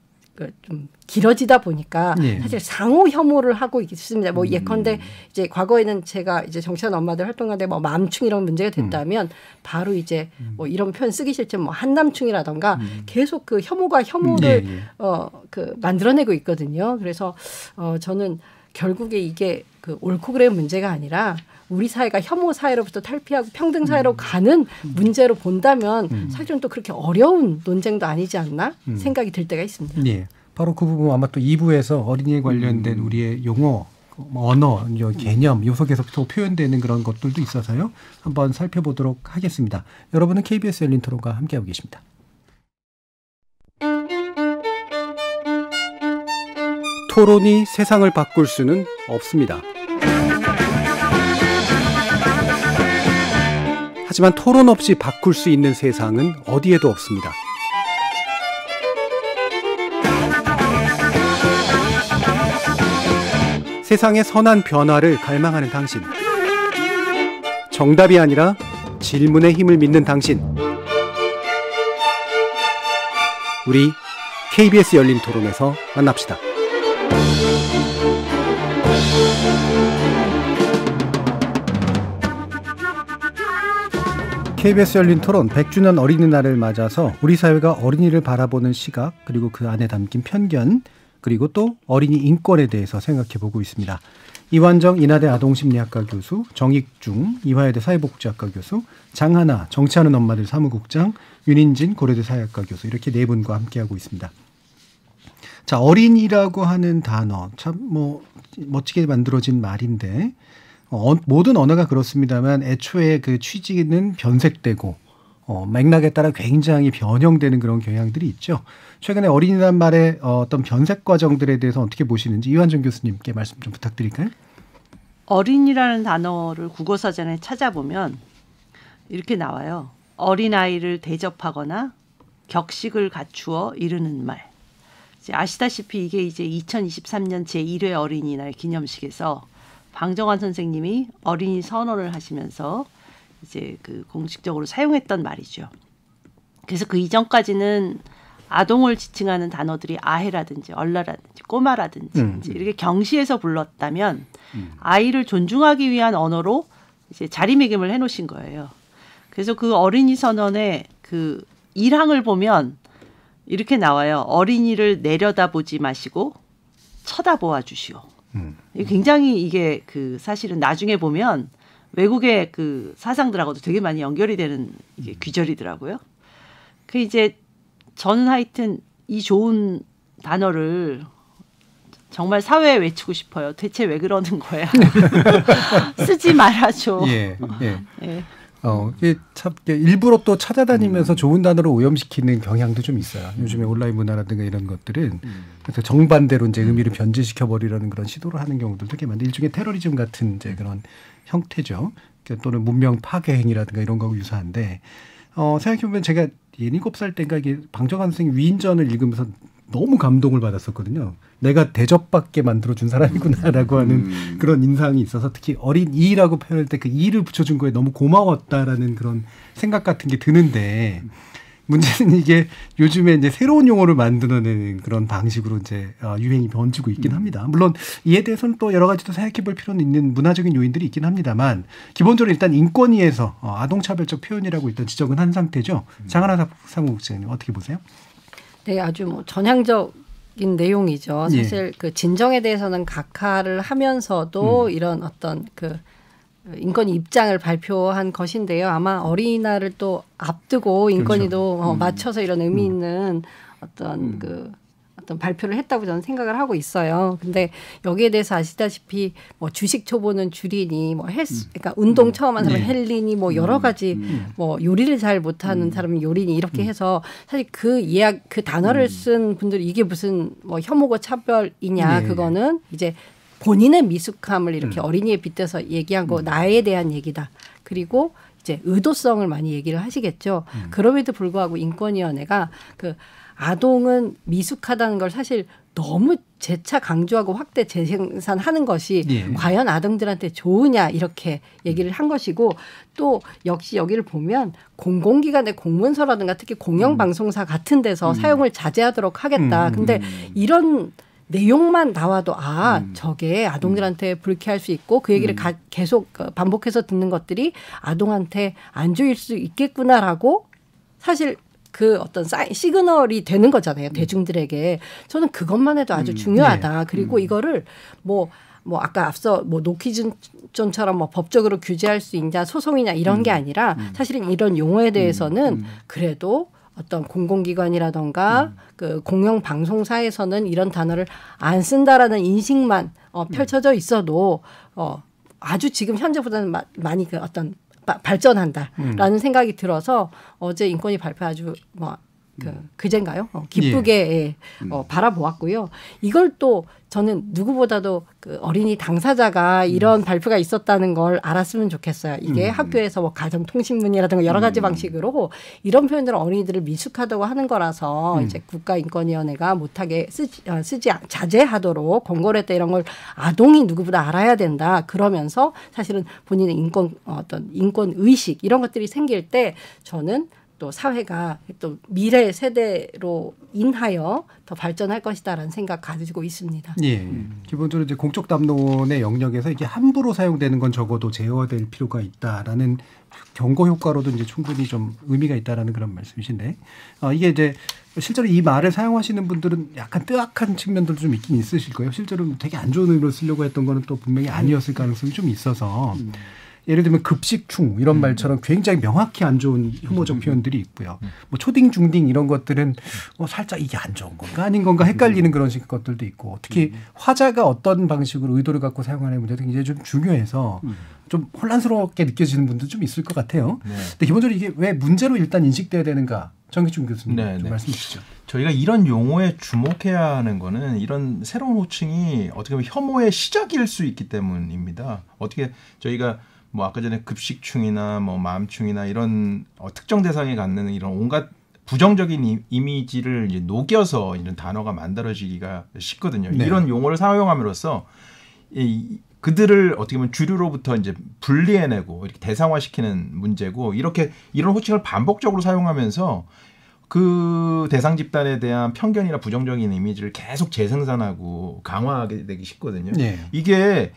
좀 길어지다 보니까 네. 사실 상호 혐오를 하고 있습니다. 뭐 예컨대 이제 과거에는 제가 이제 정치한 엄마들 활동하는데 뭐 맘충 이런 문제가 됐다면 바로 이제 뭐 이런 표현 쓰기 싫지만 뭐 한남충이라던가 계속 그 혐오가 혐오를 네. 그 만들어내고 있거든요. 그래서 저는 결국에 이게 그 옳고 그름의 문제가 아니라 우리 사회가 혐오 사회로부터 탈피하고 평등 사회로 가는 문제로 본다면 사실은 또 그렇게 어려운 논쟁도 아니지 않나 생각이 들 때가 있습니다. 네, 바로 그 부분 아마 또 2부에서 어린이에 관련된 우리의 용어, 언어, 개념, 요속에서 또 표현되는 그런 것들도 있어서요. 한번 살펴보도록 하겠습니다. 여러분은 KBS 열린 토론과 함께하고 계십니다. 토론이 세상을 바꿀 수는 없습니다. 하지만 토론 없이 바꿀 수 있는 세상은 어디에도 없습니다. 세상의 선한 변화를 갈망하는 당신. 정답이 아니라 질문의 힘을 믿는 당신. 우리 KBS 열린 토론에서 만납시다. KBS 열린 토론 100주년 어린이날을 맞아서 우리 사회가 어린이를 바라보는 시각, 그리고 그 안에 담긴 편견, 그리고 또 어린이 인권에 대해서 생각해보고 있습니다. 이완정 인하대 아동심리학과 교수, 정익중 이화여대 사회복지학과 교수, 장하나 정치하는 엄마들 사무국장, 윤인진 고려대 사회학과 교수, 이렇게 네 분과 함께하고 있습니다. 자, 어린이라고 하는 단어 참 멋지게 만들어진 말인데 모든 언어가 그렇습니다만 애초에 그 취지는 변색되고 맥락에 따라 굉장히 변형되는 그런 경향들이 있죠. 최근에 어린이란 말의 어떤 변색 과정들에 대해서 어떻게 보시는지 이완정 교수님께 말씀 좀 부탁드릴까요? 어린이라는 단어를 국어사전에 찾아보면 이렇게 나와요. 어린아이를 대접하거나 격식을 갖추어 이르는 말. 이제 아시다시피 이게 이제 2023년 제1회 어린이날 기념식에서 방정환 선생님이 어린이 선언을 하시면서 이제 그 공식적으로 사용했던 말이죠. 그래서 그 이전까지는 아동을 지칭하는 단어들이 아해라든지 얼라라든지 꼬마라든지 이렇게 경시해서 불렀다면 아이를 존중하기 위한 언어로 이제 자리매김을 해놓으신 거예요. 그래서 그 어린이 선언의 그 1항을 보면 이렇게 나와요. 어린이를 내려다보지 마시고 쳐다보아 주시오. 굉장히 이게 그 사실은 나중에 보면 외국의 그 사상들하고도 되게 많이 연결이 되는 이게 귀절이더라고요. 그 이제 저는 하여튼 이 좋은 단어를 정말 사회에 외치고 싶어요. 대체 왜 그러는 거야? 쓰지 말아줘. 예. 이게 참 일부러 또 찾아다니면서 좋은 단어로 오염시키는 경향도 좀 있어요. 요즘에 온라인 문화라든가 이런 것들은 그래서 정반대로 이제 의미를 변질시켜 버리려는 그런 시도를 하는 경우도 되게 많은데 일종의 테러리즘 같은 이제 그런 형태죠. 또는 문명 파괴 행위라든가 이런 거하고 유사한데 생각해보면 제가 7살 때인가 이게 방정환 선생님 위인전을 읽으면서 너무 감동을 받았었거든요. 내가 대접받게 만들어준 사람이구나라고 하는 그런 인상이 있어서 특히 어린이라고 표현할 때 그 이를 붙여준 거에 너무 고마웠다라는 그런 생각 같은 게 드는데 문제는 이게 요즘에 이제 새로운 용어를 만들어내는 그런 방식으로 이제 유행이 번지고 있긴 합니다. 물론 이에 대해서는 또 여러 가지 또 생각해 볼 필요는 있는 문화적인 요인들이 있긴 합니다만 기본적으로 일단 인권위에서 아동차별적 표현이라고 일단 지적은 한 상태죠. 장하나 사무국장님 어떻게 보세요? 네, 아주 전향적인 내용이죠. 사실 그 진정에 대해서는 각하를 하면서도 이런 어떤 그 인권위 입장을 발표한 것인데요. 아마 어린이날을 또 앞두고 인권위도 그렇죠. 맞춰서 이런 의미 있는 어떤 어떤 발표를 했다고 저는 생각을 하고 있어요. 근데 여기에 대해서 아시다시피 뭐 주식 초보는 줄이니 뭐 헬스, 그러니까 운동 처음 하는 사람은 헬리니 뭐 여러 가지 뭐 요리를 잘 못하는 사람은 요리니 이렇게 해서 사실 그 단어를 쓴 분들이 이게 무슨 뭐 혐오고 차별이냐 그거는 이제 본인의 미숙함을 이렇게 어린이에 빗대서 얘기한 거 나에 대한 얘기다. 그리고 이제 의도성을 많이 얘기를 하시겠죠. 그럼에도 불구하고 인권위원회가 그 아동은 미숙하다는 걸 사실 너무 재차 강조하고 확대 재생산하는 것이 과연 아동들한테 좋으냐 이렇게 얘기를 한 것이고 또 역시 여기를 보면 공공기관의 공문서라든가 특히 공영방송사 같은 데서 사용을 자제하도록 하겠다. 근데 이런 내용만 나와도 저게 아동들한테 불쾌할 수 있고 그 얘기를 계속 반복해서 듣는 것들이 아동한테 안 좋을 수 있겠구나라고 사실 그 어떤 시그널이 되는 거잖아요. 대중들에게. 저는 그것만 해도 아주 중요하다. 그리고 이거를 뭐 아까 앞서 뭐 노키즈존처럼 뭐 법적으로 규제할 수 있냐 소송이냐 이런 게 아니라 사실은 이런 용어에 대해서는 그래도 어떤 공공기관이라던가 그 공영방송사에서는 이런 단어를 안 쓴다라는 인식만 펼쳐져 있어도 아주 지금 현재보다는 많이 그 어떤 발전한다라는 생각이 들어서 어제 인권위 발표 아주 그젠가요? 기쁘게 바라보았고요. 이걸 또 저는 누구보다도 그 어린이 당사자가 이런 발표가 있었다는 걸 알았으면 좋겠어요. 이게 학교에서 뭐 가정통신문이라든가 여러 가지 방식으로 이런 표현들은 어린이들을 미숙하다고 하는 거라서 이제 국가인권위원회가 못하게 쓰지 자제하도록 권고를 했다 이런 걸 아동이 누구보다 알아야 된다. 그러면서 사실은 본인의 인권 의식 이런 것들이 생길 때 저는 또 사회가 또 미래 세대로 인하여 더 발전할 것이다라는 생각 가지고 있습니다. 예. 기본적으로 이제 공적 담론의 영역에서 이게 함부로 사용되는 건 적어도 제어될 필요가 있다라는 경고 효과로도 이제 충분히 좀 의미가 있다라는 그런 말씀이신데, 이게 이제 실제로 이 말을 사용하시는 분들은 약간 뜨악한 측면들도 좀 있긴 있으실 거예요. 실제로 되게 안 좋은 의미로 쓰려고 했던 거는 또 분명히 아니었을 가능성이 좀 있어서. 예를 들면 급식충 이런 말처럼 굉장히 명확히 안 좋은 혐오적 표현들이 있고요. 뭐 초딩, 중딩 이런 것들은 살짝 이게 안 좋은 건가 아닌 건가 헷갈리는 그런 식 것들도 있고, 특히 화자가 어떤 방식으로 의도를 갖고 사용하는 문제도 굉장히 좀 중요해서 좀 혼란스럽게 느껴지는 분도 좀 있을 것 같아요. 네. 근데 기본적으로 이게 왜 문제로 일단 인식돼야 되는가? 정기춘 교수님 좀 말씀해 주시죠. 저희가 이런 용어에 주목해야 하는 거는 이런 새로운 호칭이 어떻게 보면 혐오의 시작일 수 있기 때문입니다. 어떻게 저희가 뭐 아까 전에 급식충이나 뭐 마음충이나 이런 특정 대상에 갖는 이런 온갖 부정적인 이미지를 이제 녹여서 이런 단어가 만들어지기가 쉽거든요. 네. 이런 용어를 사용함으로써 그들을 어떻게 보면 주류로부터 이제 분리해내고 이렇게 대상화시키는 문제고, 이런 호칭을 반복적으로 사용하면서 그 대상 집단에 대한 편견이나 부정적인 이미지를 계속 재생산하고 강화하게 되기 쉽거든요. 네. 이게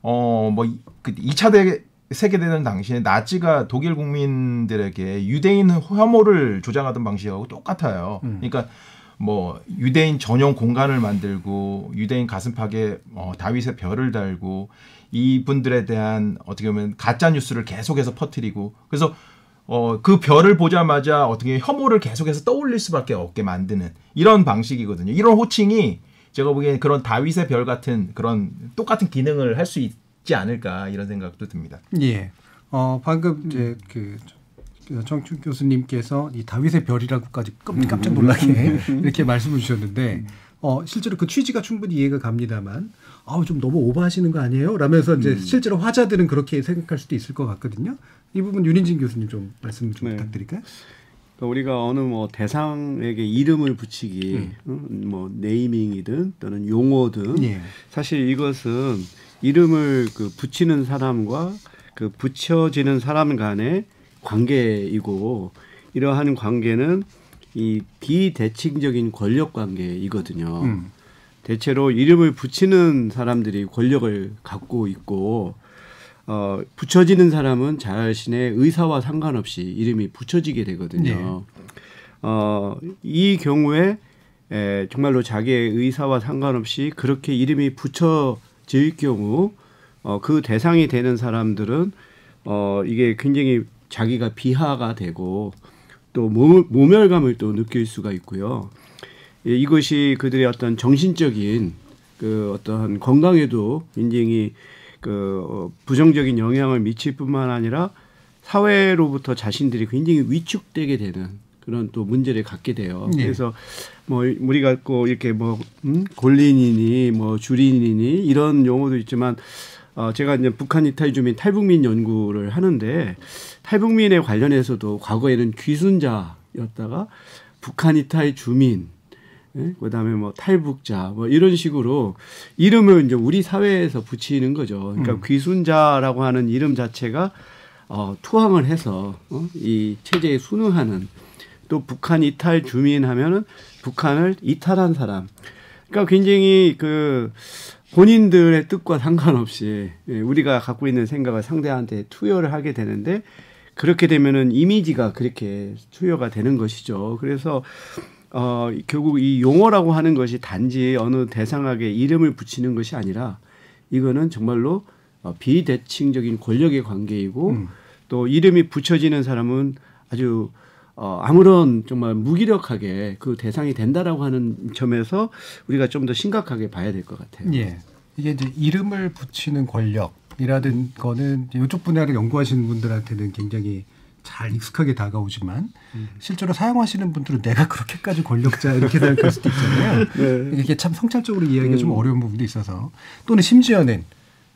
그 2차 세계대전 당시에 나치가 독일 국민들에게 유대인 혐오를 조장하던 방식하고 똑같아요. 그러니까 뭐 유대인 전용 공간을 만들고 유대인 가슴팍에 다윗의 별을 달고 이분들에 대한 어떻게 보면 가짜 뉴스를 계속해서 퍼뜨리고, 그래서 그 별을 보자마자 어떻게 혐오를 계속해서 떠올릴 수밖에 없게 만드는 이런 방식이거든요. 이런 호칭이 제가 보기엔 그런 다윗의 별 같은 그런 똑같은 기능을 할 수 있지 않을까 이런 생각도 듭니다. 예. 방금 이제 그 정춘 교수님께서 이 다윗의 별이라고까지 깜짝 놀라게 이렇게 말씀을 주셨는데, 실제로 그 취지가 충분히 이해가 갑니다만, 좀 너무 오버하시는 거 아니에요? 라면서 이제 실제로 화자들은 그렇게 생각할 수도 있을 것 같거든요. 이 부분 윤인진 교수님 좀 말씀 좀 부탁드릴까요? 그러니까 우리가 어느 뭐 대상에게 이름을 붙이기, 뭐 네이밍이든 또는 용어든, 예. 사실 이것은 이름을 그 붙이는 사람과 그 붙여지는 사람 간의 관계이고, 이러한 관계는 이 비대칭적인 권력 관계이거든요. 대체로 이름을 붙이는 사람들이 권력을 갖고 있고, 붙여지는 사람은 자신의 의사와 상관없이 이름이 붙여지게 되거든요. 네. 이 경우에 정말로 자기의 의사와 상관없이 그렇게 이름이 붙여질 경우 그 대상이 되는 사람들은 이게 굉장히 자기가 비하가 되고 또 모멸감을 또 느낄 수가 있고요. 이것이 그들의 어떤 정신적인 그 어떠한 건강에도 굉장히 그 부정적인 영향을 미칠 뿐만 아니라 사회로부터 자신들이 굉장히 위축되게 되는 그런 또 문제를 갖게 돼요. 네. 그래서 뭐 우리가 꼭 이렇게 뭐 골린이니 뭐 주린이니 이런 용어도 있지만 제가 이제 북한 이탈 주민 탈북민 연구를 하는데 탈북민에 관련해서도 과거에는 귀순자였다가 북한 이탈 주민, 그다음에 뭐 탈북자 뭐 이런 식으로 이름을 이제 우리 사회에서 붙이는 거죠. 그러니까 귀순자라고 하는 이름 자체가 투항을 해서 이 체제에 순응하는, 또 북한 이탈 주민 하면은 북한을 이탈한 사람. 그러니까 굉장히 그 본인들의 뜻과 상관없이 우리가 갖고 있는 생각을 상대한테 투여를 하게 되는데, 그렇게 되면은 이미지가 그렇게 투여가 되는 것이죠. 그래서 결국 이 용어라고 하는 것이 단지 어느 대상에게 이름을 붙이는 것이 아니라 이거는 정말로 비대칭적인 권력의 관계이고 또 이름이 붙여지는 사람은 아주 아무런 정말 무기력하게 그 대상이 된다라고 하는 점에서 우리가 좀 더 심각하게 봐야 될 것 같아요. 예. 이게 이제 이름을 붙이는 권력이라든 거는 이쪽 분야를 연구하시는 분들한테는 굉장히 잘 익숙하게 다가오지만 실제로 사용하시는 분들은 내가 그렇게까지 권력자 이렇게 생각할 수도 있잖아요. 네. 이게 참 성찰적으로 이해하기가 좀 어려운 부분도 있어서, 또는 심지어는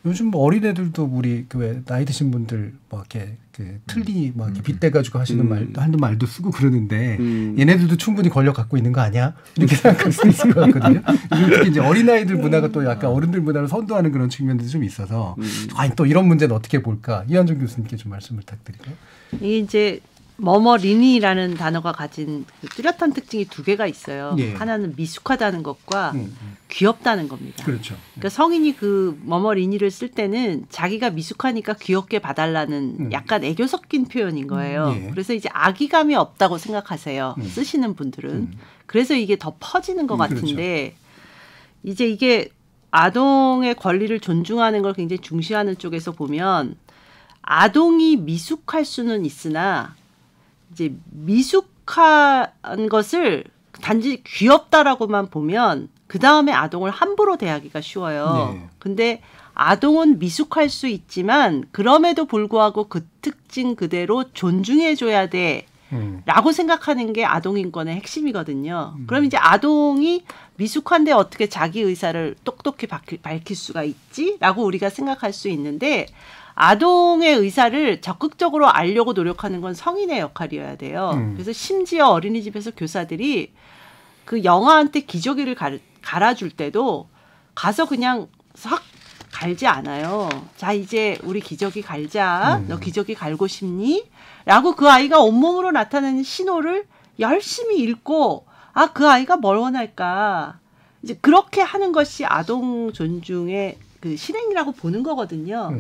요즘 뭐 어린애들도 우리 그 왜 나이 드신 분들 뭐 이렇게 그 틀니 막 이렇게 빗대가지고 하시는 하는 말도 쓰고 그러는데 얘네들도 충분히 권력 갖고 있는 거 아니야? 이렇게 생각할 수 있을 것 같거든요. 특히 이제 어린아이들 문화가 또 약간 어른들 문화를 선도하는 그런 측면도 좀 있어서, 아니 또 이런 문제는 어떻게 볼까? 이한정 교수님께 좀 말씀을 부탁드릴까요? 이게 이제 머머린이라는 단어가 가진 그 뚜렷한 특징이 두 개가 있어요. 예. 하나는 미숙하다는 것과 귀엽다는 겁니다. 그렇죠. 그러니까 성인이 그 머머린이를 쓸 때는 자기가 미숙하니까 귀엽게 봐달라는 약간 애교 섞인 표현인 거예요. 예. 그래서 이제 아기감이 없다고 생각하세요. 쓰시는 분들은. 그래서 이게 더 퍼지는 것 같은데 이제 이게 아동의 권리를 존중하는 걸 굉장히 중시하는 쪽에서 보면 아동이 미숙할 수는 있으나 이제 미숙한 것을 단지 귀엽다라고만 보면 그 다음에 아동을 함부로 대하기가 쉬워요. 네. 근데 아동은 미숙할 수 있지만 그럼에도 불구하고 그 특징 그대로 존중해줘야 돼. 라고 생각하는 게 아동 인권의 핵심이거든요. 그럼 이제 아동이 미숙한데 어떻게 자기 의사를 똑똑히 밝힐 수가 있지? 라고 우리가 생각할 수 있는데 아동의 의사를 적극적으로 알려고 노력하는 건 성인의 역할이어야 돼요. 그래서 심지어 어린이집에서 교사들이 그 영아한테 기저귀를 갈아줄 때도 가서 그냥 싹 갈지 않아요. 자, 이제 우리 기저귀 갈자. 너 기저귀 갈고 싶니? 라고 그 아이가 온몸으로 나타내는 신호를 열심히 읽고 아, 그 아이가 뭘 원할까? 이제 그렇게 하는 것이 아동 존중의 그 실행이라고 보는 거거든요.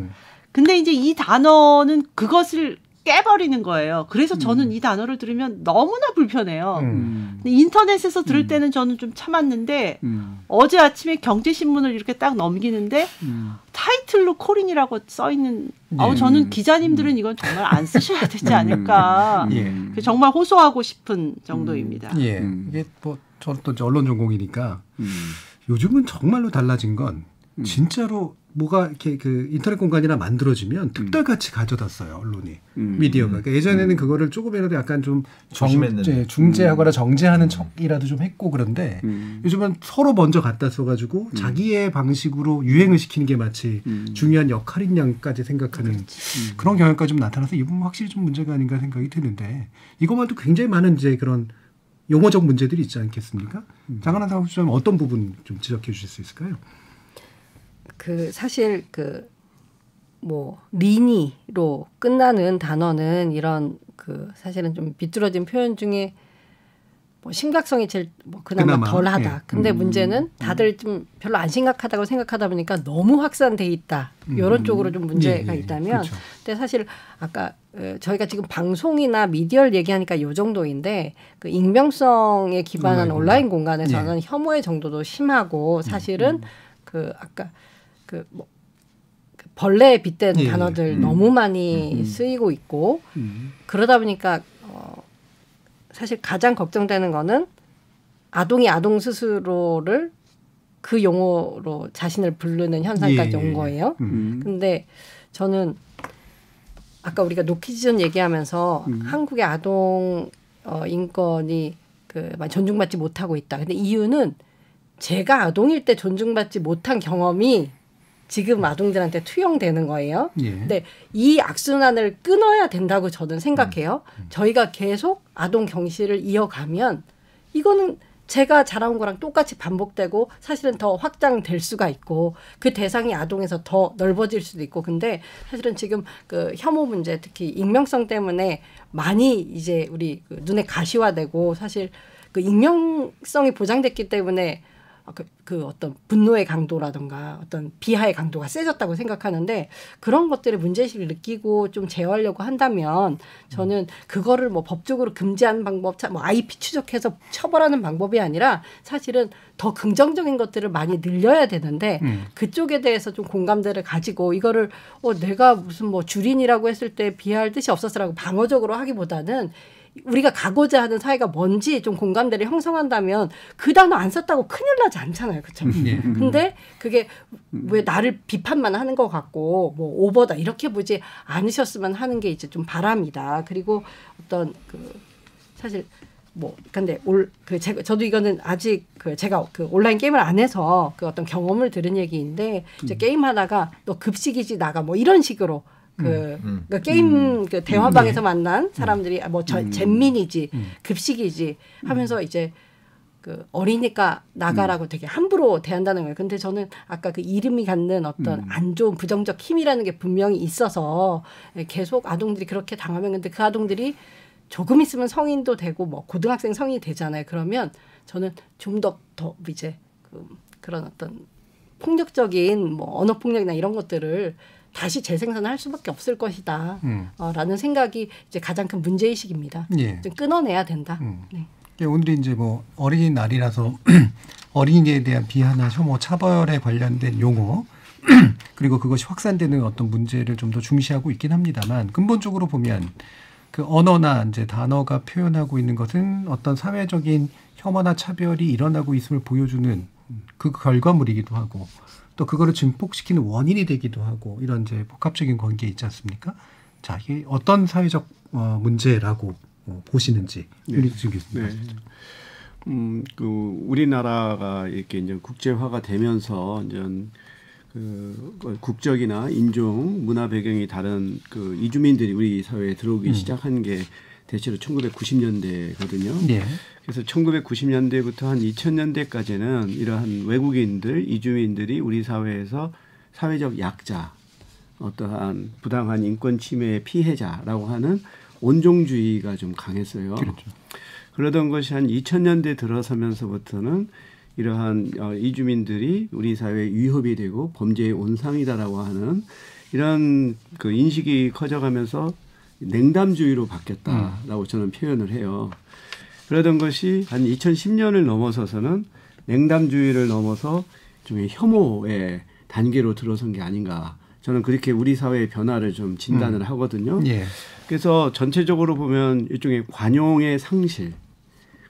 근데 이제 이 단어는 그것을 깨버리는 거예요. 그래서 저는 이 단어를 들으면 너무나 불편해요. 근데 인터넷에서 들을 때는 저는 좀 참았는데 어제 아침에 경제신문을 이렇게 딱 넘기는데 타이틀로 코린이라고 써있는 저는 기자님들은 이건 정말 안 쓰셔야 되지 않을까. 정말 호소하고 싶은 정도입니다. 예. 이게 뭐 저는 또 언론 전공이니까 요즘은 정말로 달라진 건 진짜로 뭐가 이렇게 그 인터넷 공간이나 만들어지면 특별같이 가져다 써요, 언론이. 미디어가. 그러니까 예전에는 그거를 조금이라도 약간 좀 중재하거나 정제하는 척이라도 좀 했고 그런데 요즘은 서로 먼저 갖다 써가지고 자기의 방식으로 유행을 시키는 게 마치 중요한 역할인 양까지 생각하는 그런 경향까지 좀 나타나서 이 부분 확실히 좀 문제가 아닌가 생각이 드는데 이것만도 굉장히 많은 이제 그런 용어적 문제들이 있지 않겠습니까? 장하나 사무처럼 어떤 부분 좀 지적해 주실 수 있을까요? 그 사실 그 뭐 리니로 끝나는 단어는 이런 그 사실은 좀 비뚤어진 표현 중에 뭐 심각성이 제일 뭐 그나마 덜하다. 예. 근데 문제는 다들 좀 별로 안 심각하다고 생각하다 보니까 너무 확산돼 있다. 이런 쪽으로 좀 문제가 있다면. 그렇죠. 근데 사실 아까 저희가 지금 방송이나 미디어를 얘기하니까 요 정도인데 그 익명성에 기반한 온라인 공간에서는 혐오의 정도도 심하고 사실은 그 아까 그 뭐 벌레에 빗대는 단어들 너무 많이 쓰이고 있고 그러다 보니까 사실 가장 걱정되는 거는 아동이 아동 스스로를 그 용어로 자신을 부르는 현상까지 온 거예요. 근데 저는 아까 우리가 노키즈전 얘기하면서 한국의 아동 인권이 그 존중받지 못하고 있다. 근데 이유는 제가 아동일 때 존중받지 못한 경험이 지금 아동들한테 투영되는 거예요. 근데 이 악순환을 끊어야 된다고 저는 생각해요. 저희가 계속 아동 경시를 이어가면 이거는 제가 자라온 거랑 똑같이 반복되고 사실은 더 확장될 수가 있고 그 대상이 아동에서 더 넓어질 수도 있고 근데 사실은 지금 그 혐오 문제 특히 익명성 때문에 많이 이제 우리 그 눈에 가시화되고 사실 그 익명성이 보장됐기 때문에 그 어떤 분노의 강도라든가 어떤 비하의 강도가 세졌다고 생각하는데 그런 것들의 문제의식을 느끼고 좀 제어하려고 한다면 저는 그거를 뭐 법적으로 금지하는 방법, 뭐 IP 추적해서 처벌하는 방법이 아니라 사실은 더 긍정적인 것들을 많이 늘려야 되는데 그쪽에 대해서 좀 공감대를 가지고 이거를 내가 무슨 뭐 주린이라고 했을 때 비하할 뜻이 없었어라고 방어적으로 하기보다는 우리가 가고자 하는 사회가 뭔지 좀 공감대를 형성한다면 그 단어 안 썼다고 큰일 나지 않잖아요. 그렇죠? 근데 그게 왜 나를 비판만 하는 것 같고 뭐 오버다 이렇게 보지 않으셨으면 하는 게 이제 좀 바람이다. 그리고 어떤 그 사실 뭐 근데 저도 이거는 아직 제가 그 온라인 게임을 안 해서 그 어떤 경험을 들은 얘기인데 이제 게임 하다가 너 급식이지 나가 뭐 이런 식으로 그 게임 그 대화방에서 만난 사람들이 뭐 잼민이지 급식이지 하면서 이제 그 어리니까 나가라고 되게 함부로 대한다는 거예요. 근데 저는 아까 그 이름이 갖는 어떤 안 좋은 부정적 힘이라는 게 분명히 있어서 계속 아동들이 그렇게 당하면 근데 그 아동들이 조금 있으면 성인도 되고 뭐 고등학생 성인이 되잖아요. 그러면 저는 좀 더 이제 그런 어떤 폭력적인 뭐 언어 폭력이나 이런 것들을 다시 재생산할 수밖에 없을 것이다. 라는 생각이 이제 가장 큰 문제의식입니다. 예. 좀 끊어내야 된다. 네. 오늘이 이제 뭐 어린이날이라서 어린이에 대한 비하나 혐오, 차별에 관련된 용어 그리고 그것이 확산되는 어떤 문제를 좀 더 중시하고 있긴 합니다만 근본적으로 보면 그 언어나 이제 단어가 표현하고 있는 것은 어떤 사회적인 혐오나 차별이 일어나고 있음을 보여주는 그 결과물이기도 하고 또 그거를 증폭시키는 원인이 되기도 하고 이런 이제 복합적인 관계에 있지 않습니까? 자, 이게 어떤 사회적 문제라고 보시는지 윤희숙 교수님. 그 우리나라가 이렇게 이제 국제화가 되면서 이제 그 국적이나 인종, 문화 배경이 다른 그 이주민들이 우리 사회에 들어오기 시작한 게 대체로 1990년대거든요. 네. 그래서 1990년대부터 한 2000년대까지는 이러한 외국인들, 이주민들이 우리 사회에서 사회적 약자, 어떠한 부당한 인권 침해의 피해자라고 하는 온종주의가 좀 강했어요. 그렇죠. 그러던 것이 한 2000년대 들어서면서부터는 이러한 이주민들이 우리 사회에 위협이 되고 범죄의 온상이다라고 하는 이런 그 인식이 커져가면서 냉담주의로 바뀌었다라고 저는 표현을 해요. 그러던 것이 한 2010년을 넘어서서는 냉담주의를 넘어서 좀 혐오의 단계로 들어선 게 아닌가. 저는 그렇게 우리 사회의 변화를 좀 진단을 하거든요. 예. 그래서 전체적으로 보면 일종의 관용의 상실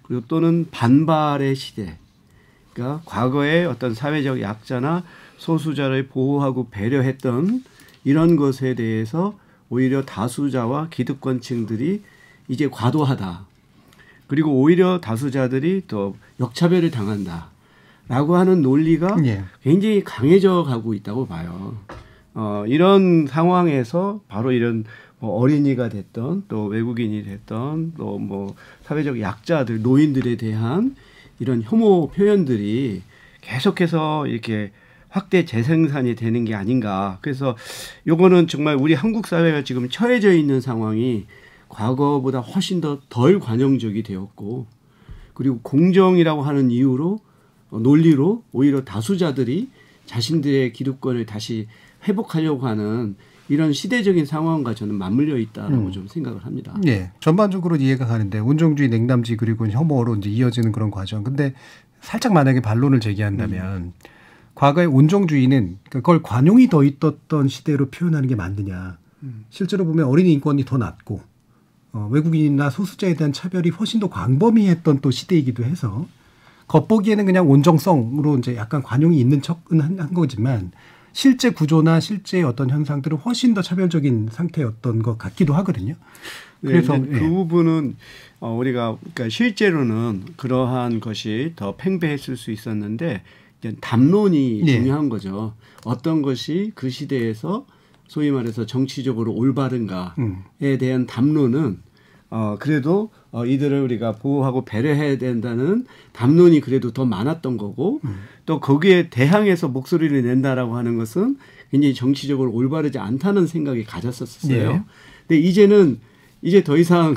그리고 또는 반발의 시대. 그러니까 과거에 어떤 사회적 약자나 소수자를 보호하고 배려했던 이런 것에 대해서 오히려 다수자와 기득권층들이 이제 과도하다. 그리고 오히려 다수자들이 또 역차별을 당한다라고 하는 논리가 굉장히 강해져 가고 있다고 봐요. 이런 상황에서 바로 이런 뭐 어린이가 됐던 또 외국인이 됐던 또 뭐 사회적 약자들, 노인들에 대한 이런 혐오 표현들이 계속해서 이렇게 확대 재생산이 되는 게 아닌가. 그래서 요거는 정말 우리 한국 사회가 지금 처해져 있는 상황이 과거보다 훨씬 더 덜 관용적이 되었고 그리고 공정이라고 하는 이유로 논리로 오히려 다수자들이 자신들의 기득권을 다시 회복하려고 하는 이런 시대적인 상황과 저는 맞물려 있다라고 좀 생각을 합니다. 네, 전반적으로 이해가 가는데 온종주의, 냉담주의 그리고 혐오로 이제 이어지는 그런 과정. 근데 살짝 만약에 반론을 제기한다면 과거의 온종주의는 그걸 관용이 더 있었던 시대로 표현하는 게 맞느냐? 실제로 보면 어린이 인권이 더 낮고 외국인이나 소수자에 대한 차별이 훨씬 더 광범위했던 또 시대이기도 해서 겉보기에는 그냥 온정성으로 이제 약간 관용이 있는 척은 한 거지만. 실제 구조나 실제 어떤 현상들은 훨씬 더 차별적인 상태였던 것 같기도 하거든요. 그래서 네, 그 부분은 우리가 그러니까 실제로는 그러한 것이 더 팽배했을 수 있었는데 담론이 중요한 거죠. 어떤 것이 그 시대에서 소위 말해서 정치적으로 올바른가에 대한 담론은 그래도 이들을 우리가 보호하고 배려해야 된다는 담론이 그래도 더 많았던 거고 또 거기에 대항해서 목소리를 낸다라고 하는 것은 굉장히 정치적으로 올바르지 않다는 생각이 가졌었어요. 네. 근데 이제는 이제 더 이상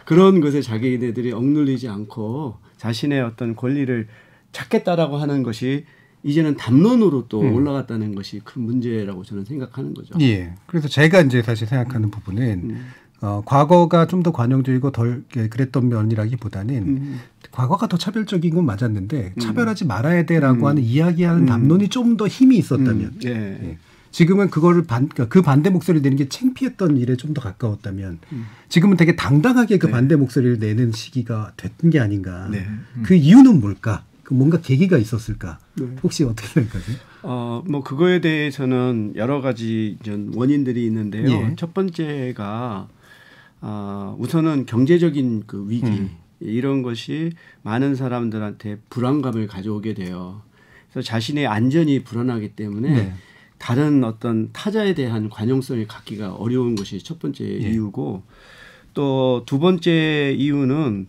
그런 것에 자기네들이 억눌리지 않고 자신의 어떤 권리를 찾겠다라고 하는 것이 이제는 담론으로 또 올라갔다는 것이 큰 문제라고 저는 생각하는 거죠. 예. 그래서 제가 이제 사실 생각하는 부분은 과거가 좀 더 관용적이고 덜 그랬던 면이라기보다는 과거가 더 차별적인 건 맞았는데 차별하지 말아야 돼라고 하는 이야기하는 담론이 좀 더 힘이 있었다면 예. 지금은 그거를 그 반대 목소리를 내는 게 창피했던 일에 좀 더 가까웠다면 지금은 되게 당당하게 그 반대 목소리를 내는 시기가 됐던 게 아닌가. 네. 그 이유는 뭘까? 뭔가 계기가 있었을까? 혹시 어떻게 생각하세요? 뭐 그거에 대해서는 여러 가지 원인들이 있는데요. 예. 첫 번째가 우선은 경제적인 그 위기 이런 것이 많은 사람들한테 불안감을 가져오게 돼요. 그래서 자신의 안전이 불안하기 때문에 다른 어떤 타자에 대한 관용성을 갖기가 어려운 것이 첫 번째 이유고 또 두 번째 이유는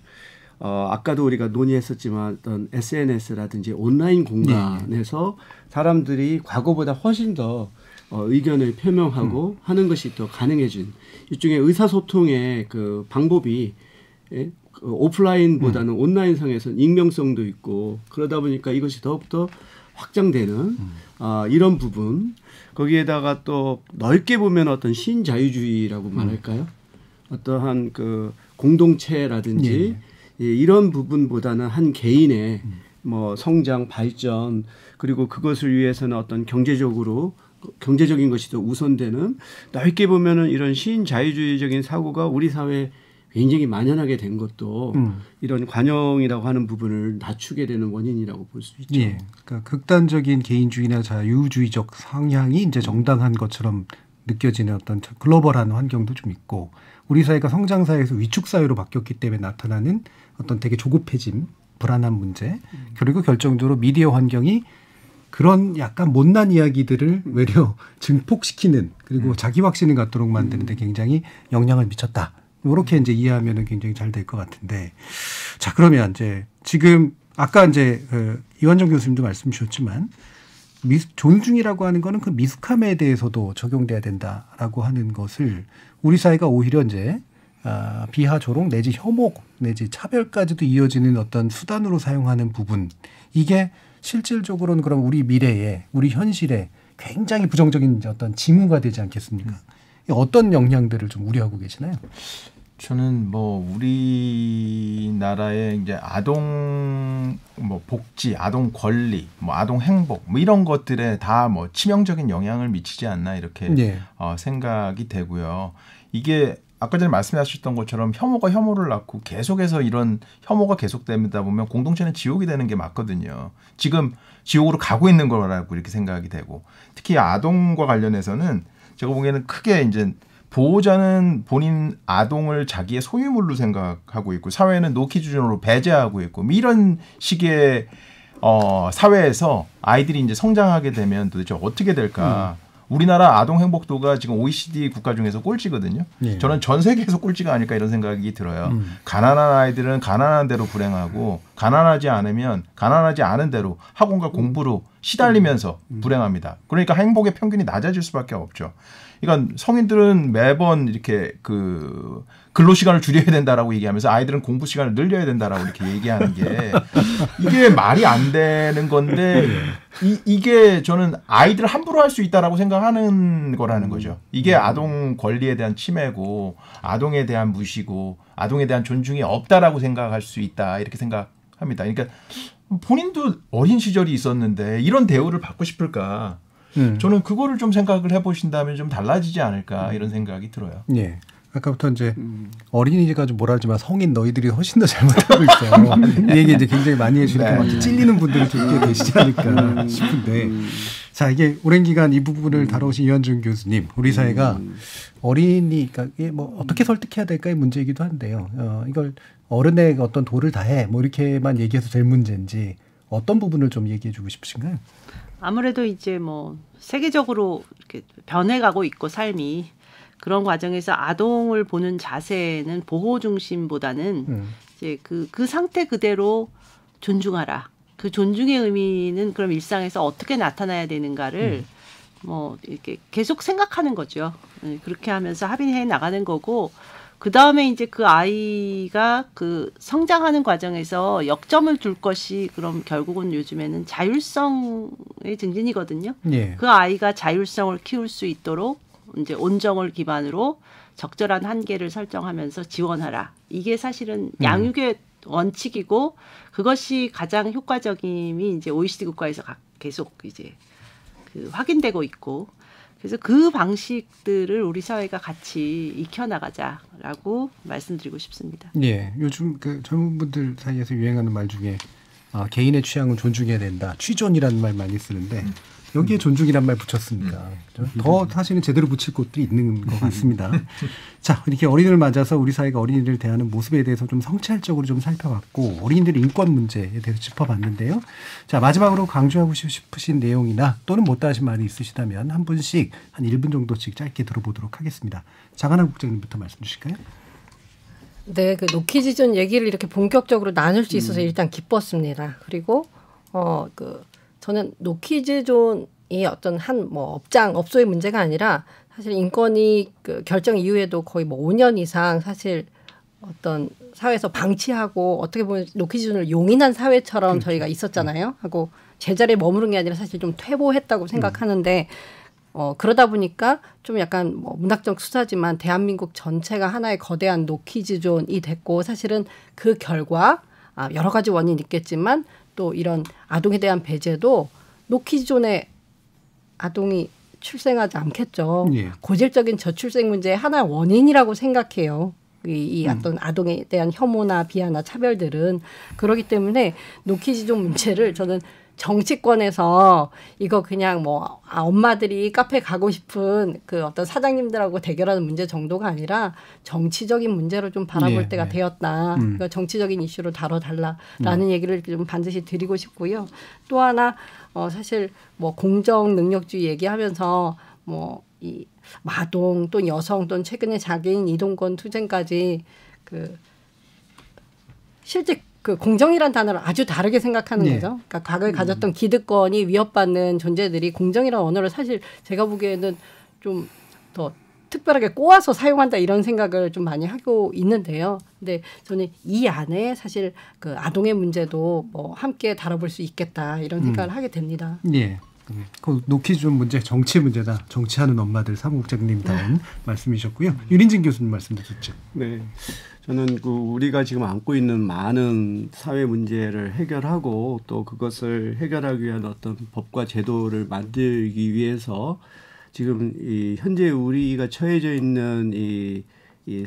아까도 우리가 논의했었지만 어떤 SNS라든지 온라인 공간에서 사람들이 과거보다 훨씬 더 의견을 표명하고 하는 것이 더 가능해진 일종의 의사소통의 그 방법이 예? 그 오프라인보다는 온라인상에서는 익명성도 있고 그러다 보니까 이것이 더욱더 확장되는 이런 부분 거기에다가 또 넓게 보면 어떤 신자유주의라고 말할까요? 어떠한 그 공동체라든지 예, 이런 부분보다는 한 개인의 뭐 성장, 발전 그리고 그것을 위해서는 어떤 경제적인 것이 더 우선되는 넓게 보면은 이런 신자유주의적인 사고가 우리 사회에 굉장히 만연하게 된 것도 이런 관용이라고 하는 부분을 낮추게 되는 원인이라고 볼 수 있죠. 예, 그러니까 극단적인 개인주의나 자유주의적 성향이 이제 정당한 것처럼 느껴지는 어떤 글로벌한 환경도 좀 있고 우리 사회가 성장 사회에서 위축 사회로 바뀌었기 때문에 나타나는 어떤 되게 조급해짐, 불안한 문제 그리고 결정적으로 미디어 환경이 그런 약간 못난 이야기들을 외려 증폭시키는 그리고 자기 확신을 갖도록 만드는 데 굉장히 영향을 미쳤다. 이렇게 이제 이해하면은 굉장히 잘 될 것 같은데. 자, 그러면 이제 지금 아까 이제 이완정 교수님도 말씀 주셨지만 존중이라고 하는 거는 그 미숙함에 대해서도 적용돼야 된다라고 하는 것을 우리 사회가 오히려 이제 비하, 조롱 내지 혐오 내지 차별까지도 이어지는 어떤 수단으로 사용하는 부분 이게 실질적으로는 그럼 우리 미래에 우리 현실에 굉장히 부정적인 어떤 징후가 되지 않겠습니까? 어떤 영향들을 좀 우려하고 계시나요? 저는 뭐 우리나라의 이제 아동 뭐 복지, 아동 권리, 뭐 아동 행복 뭐 이런 것들에 다 뭐 치명적인 영향을 미치지 않나 이렇게 네. 생각이 되고요. 이게 아까 전에 말씀하셨던 것처럼 혐오가 혐오를 낳고 계속해서 이런 혐오가 계속되다 보면 공동체는 지옥이 되는 게 맞거든요. 지금 지옥으로 가고 있는 거라고 이렇게 생각이 되고 특히 아동과 관련해서는 제가 보기에는 크게 이제 보호자는 본인 아동을 자기의 소유물로 생각하고 있고 사회는 노키 기준으로 배제하고 있고 뭐 이런 식의 사회에서 아이들이 이제 성장하게 되면 도대체 어떻게 될까? 우리나라 아동 행복도가 지금 OECD 국가 중에서 꼴찌거든요. 네. 저는 전 세계에서 꼴찌가 아닐까 이런 생각이 들어요. 가난한 아이들은 가난한 대로 불행하고 가난하지 않은 대로 학원과 공부로 시달리면서 불행합니다. 그러니까 행복의 평균이 낮아질 수밖에 없죠. 그러니까 성인들은 매번 이렇게 그 근로 시간을 줄여야 된다라고 얘기하면서 아이들은 공부 시간을 늘려야 된다라고 이렇게 얘기하는 게 이게 말이 안 되는 건데 이게 저는 아이들 함부로 할 수 있다라고 생각하는 거라는 거죠. 이게 아동 권리에 대한 침해고 아동에 대한 무시고 아동에 대한 존중이 없다라고 생각할 수 있다 이렇게 생각합니다. 그러니까 본인도 어린 시절이 있었는데 이런 대우를 받고 싶을까? 저는 그거를 좀 생각을 해보신다면 좀 달라지지 않을까 이런 생각이 들어요. 예. 아까부터 이제 어린이가 좀 뭐라 하지만 성인 너희들이 훨씬 더 잘못하고 있어요. 이 얘기 이제 굉장히 많이 해주니까 네. 찔리는 분들이 좀 꽤 계시지 않을까 싶은데. 자, 이게 오랜 기간 이 부분을 다뤄오신 이완정 교수님, 우리 사회가 어린이가 뭐 어떻게 설득해야 될까의 문제이기도 한데요. 이걸 어른의 어떤 도를 다해 뭐 이렇게만 얘기해서 될 문제인지 어떤 부분을 좀 얘기해주고 싶으신가요? 아무래도 이제 뭐 세계적으로 이렇게 변해가고 있고 삶이 그런 과정에서 아동을 보는 자세는 보호 중심보다는 이제 그 상태 그대로 존중하라. 그 존중의 의미는 그럼 일상에서 어떻게 나타나야 되는가를 뭐 이렇게 계속 생각하는 거죠. 그렇게 하면서 합의해 나가는 거고. 그 다음에 이제 그 아이가 그 성장하는 과정에서 역점을 둘 것이 그럼 결국은 요즘에는 자율성의 증진이거든요. 예. 그 아이가 자율성을 키울 수 있도록 이제 온정을 기반으로 적절한 한계를 설정하면서 지원하라. 이게 사실은 양육의 원칙이고 그것이 가장 효과적임이 이제 OECD 국가에서 계속 이제 그 확인되고 있고. 그래서 그 방식들을 우리 사회가 같이 익혀나가자라고 말씀드리고 싶습니다. 예, 요즘 그 젊은 분들 사이에서 유행하는 말 중에 개인의 취향은 존중해야 된다. 취존이라는 말 많이 쓰는데 여기에 존중이란 말 붙였습니다. 더 사실은 제대로 붙일 것들이 있는 것 같습니다. 자, 이렇게 어린이를 맞아서 우리 사회가 어린이를 대하는 모습에 대해서 좀 성찰적으로 좀 살펴봤고 어린이들의 인권 문제에 대해서 짚어봤는데요. 자, 마지막으로 강조하고 싶으신 내용이나 또는 못다 하신 말이 있으시다면 한 분씩 한 1분 정도씩 짧게 들어보도록 하겠습니다. 장하나 국장님부터 말씀 주실까요? 네, 그 노키즈존 얘기를 이렇게 본격적으로 나눌 수 있어서 일단 기뻤습니다. 그리고 저는 노키즈존이 어떤 한 뭐 업소의 문제가 아니라 사실 인권위 그 결정 이후에도 거의 뭐 5년 이상 사실 어떤 사회에서 방치하고 어떻게 보면 노키즈존을 용인한 사회처럼 저희가 있었잖아요. 하고 제자리에 머무른 게 아니라 사실 좀 퇴보했다고 생각하는데 그러다 보니까 좀 약간 뭐 문학적 수사지만 대한민국 전체가 하나의 거대한 노키즈존이 됐고 사실은 그 결과 여러 가지 원인이 있겠지만 또 이런 아동에 대한 배제도 노키즈존에 아동이 출생하지 않겠죠. 예. 고질적인 저출생 문제의 하나의 원인이라고 생각해요. 이 어떤 아동에 대한 혐오나 비하나 차별들은 그렇기 때문에 노키즈존 문제를 저는 정치권에서 이거 그냥 뭐 엄마들이 카페 가고 싶은 그 어떤 사장님들하고 대결하는 문제 정도가 아니라 정치적인 문제로 좀 바라볼 때가 되었다. 그러니까 정치적인 이슈로 다뤄달라라는 얘기를 좀 반드시 드리고 싶고요. 또 하나 사실 뭐 공정 능력주의 얘기하면서 뭐 이 마동 또 여성 또는 최근에 장애인 이동권 투쟁까지 그 실제 그 공정이란 단어를 아주 다르게 생각하는 거죠. 그러니까 과거에 가졌던 기득권이 위협받는 존재들이 공정이라는 언어를 사실 제가 보기에는 좀 더 특별하게 꼬아서 사용한다 이런 생각을 좀 많이 하고 있는데요. 근데 저는 이 안에 사실 그 아동의 문제도 뭐 함께 다뤄볼 수 있겠다 이런 생각을 하게 됩니다. 예. 그 노키즈존 문제 정치 문제다. 정치하는 엄마들 사무국장님다운 말씀이셨고요. 유린진 교수님 말씀도 좋죠. 네. 저는 그 우리가 지금 안고 있는 많은 사회 문제를 해결하고 또 그것을 해결하기 위한 어떤 법과 제도를 만들기 위해서 지금 이 현재 우리가 처해져 있는 이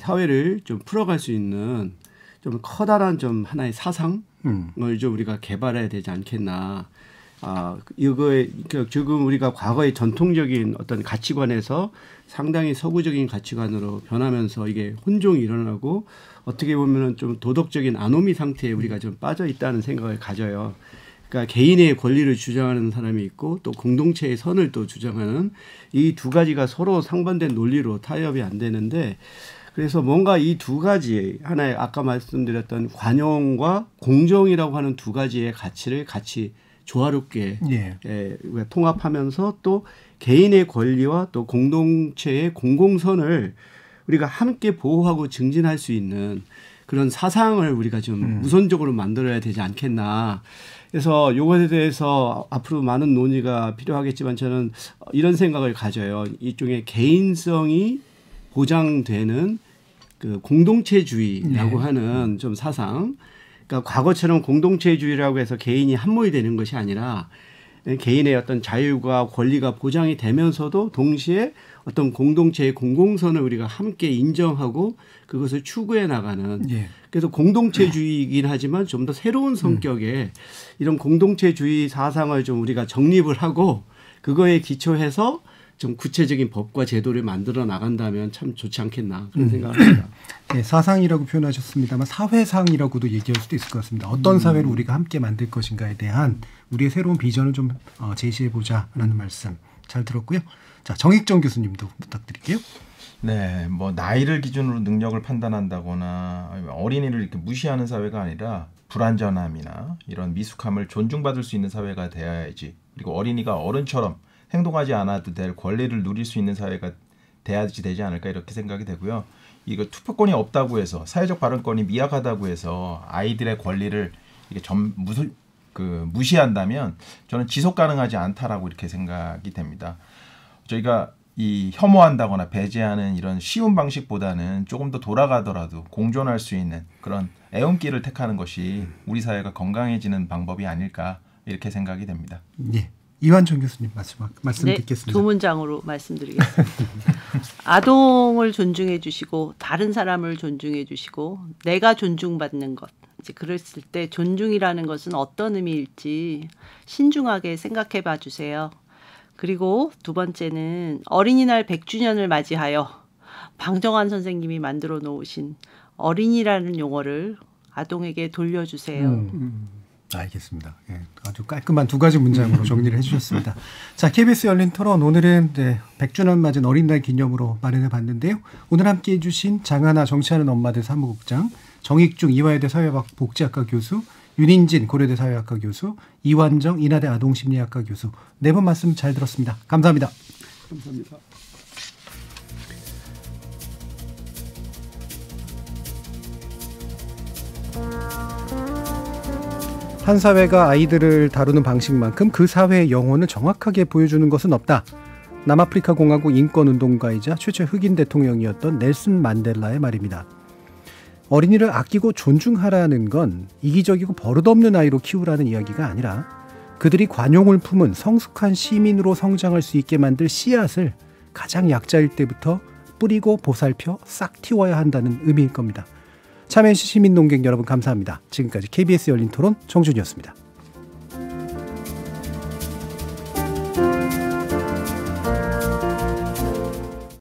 사회를 좀 풀어갈 수 있는 좀 커다란 좀 하나의 사상을 좀 우리가 개발해야 되지 않겠나. 이거에 지금 우리가 과거의 전통적인 어떤 가치관에서 상당히 서구적인 가치관으로 변하면서 이게 혼종이 일어나고 어떻게 보면은 좀 도덕적인 아노미 상태에 우리가 좀 빠져 있다는 생각을 가져요. 그러니까 개인의 권리를 주장하는 사람이 있고 또 공동체의 선을 또 주장하는 이 두 가지가 서로 상반된 논리로 타협이 안 되는데 그래서 뭔가 이 두 가지 하나의 아까 말씀드렸던 관용과 공정이라고 하는 두 가지의 가치를 같이 조화롭게 통합하면서 또 개인의 권리와 또 공동체의 공공선을 우리가 함께 보호하고 증진할 수 있는 그런 사상을 우리가 좀 우선적으로 만들어야 되지 않겠나. 그래서 이것에 대해서 앞으로 많은 논의가 필요하겠지만 저는 이런 생각을 가져요. 일종의 개인성이 보장되는 그 공동체주의라고 하는 좀 사상. 그러니까 과거처럼 공동체주의라고 해서 개인이 함몰이 되는 것이 아니라 개인의 어떤 자유가 권리가 보장이 되면서도 동시에 어떤 공동체의 공공선을 우리가 함께 인정하고 그것을 추구해 나가는 그래서 공동체주의이긴 하지만 좀 더 새로운 성격의 이런 공동체주의 사상을 좀 우리가 정립을 하고 그거에 기초해서 좀 구체적인 법과 제도를 만들어 나간다면 참 좋지 않겠나 그런 생각을 합니다. 네, 사상이라고 표현하셨습니다만 사회상이라고도 얘기할 수도 있을 것 같습니다. 어떤 사회를 우리가 함께 만들 것인가에 대한 우리의 새로운 비전을 좀 제시해보자라는 말씀 잘 들었고요. 자, 정익정 교수님도 부탁드릴게요. 네, 뭐 나이를 기준으로 능력을 판단한다거나 어린이를 이렇게 무시하는 사회가 아니라 불완전함이나 이런 미숙함을 존중받을 수 있는 사회가 돼야지. 그리고 어린이가 어른처럼 행동하지 않아도 될 권리를 누릴 수 있는 사회가 돼야지 되지 않을까 이렇게 생각이 되고요. 이거 투표권이 없다고 해서 사회적 발언권이 미약하다고 해서 아이들의 권리를 이게 무시한다면 저는 지속 가능하지 않다라고 이렇게 생각이 됩니다. 저희가 이 혐오한다거나 배제하는 이런 쉬운 방식보다는 조금 더 돌아가더라도 공존할 수 있는 그런 애움길을 택하는 것이 우리 사회가 건강해지는 방법이 아닐까 이렇게 생각이 됩니다. 네. 이완정 교수님 말씀 듣겠습니다. 두 문장으로 말씀드리겠습니다. 아동을 존중해 주시고 다른 사람을 존중해 주시고 내가 존중받는 것. 이제 그랬을 때 존중이라는 것은 어떤 의미일지 신중하게 생각해 봐 주세요. 그리고 두 번째는 어린이날 100주년을 맞이하여 방정환 선생님이 만들어 놓으신 어린이라는 용어를 아동에게 돌려주세요. 알겠습니다. 예, 아주 깔끔한 두 가지 문장으로 정리를 해주셨습니다. 자, KBS 열린 토론 오늘은 100주년 맞은 어린이날 기념으로 마련해봤는데요. 오늘 함께해 주신 장하나 정치하는 엄마들 사무국장, 정익중 이화여대 사회복지학과 교수, 윤인진 고려대 사회학과 교수, 이완정 인하대 아동심리학과 교수 네 분 말씀 잘 들었습니다. 감사합니다. 감사합니다. 한 사회가 아이들을 다루는 방식만큼 그 사회의 영혼을 정확하게 보여주는 것은 없다. 남아프리카 공화국 인권운동가이자 최초 흑인 대통령이었던 넬슨 만델라의 말입니다. 어린이를 아끼고 존중하라는 건 이기적이고 버릇없는 아이로 키우라는 이야기가 아니라 그들이 관용을 품은 성숙한 시민으로 성장할 수 있게 만들 씨앗을 가장 약자일 때부터 뿌리고 보살펴 싹 틔워야 한다는 의미일 겁니다. 참여해주신 시민논객 여러분 감사합니다. 지금까지 KBS 열린 토론 정준이었습니다.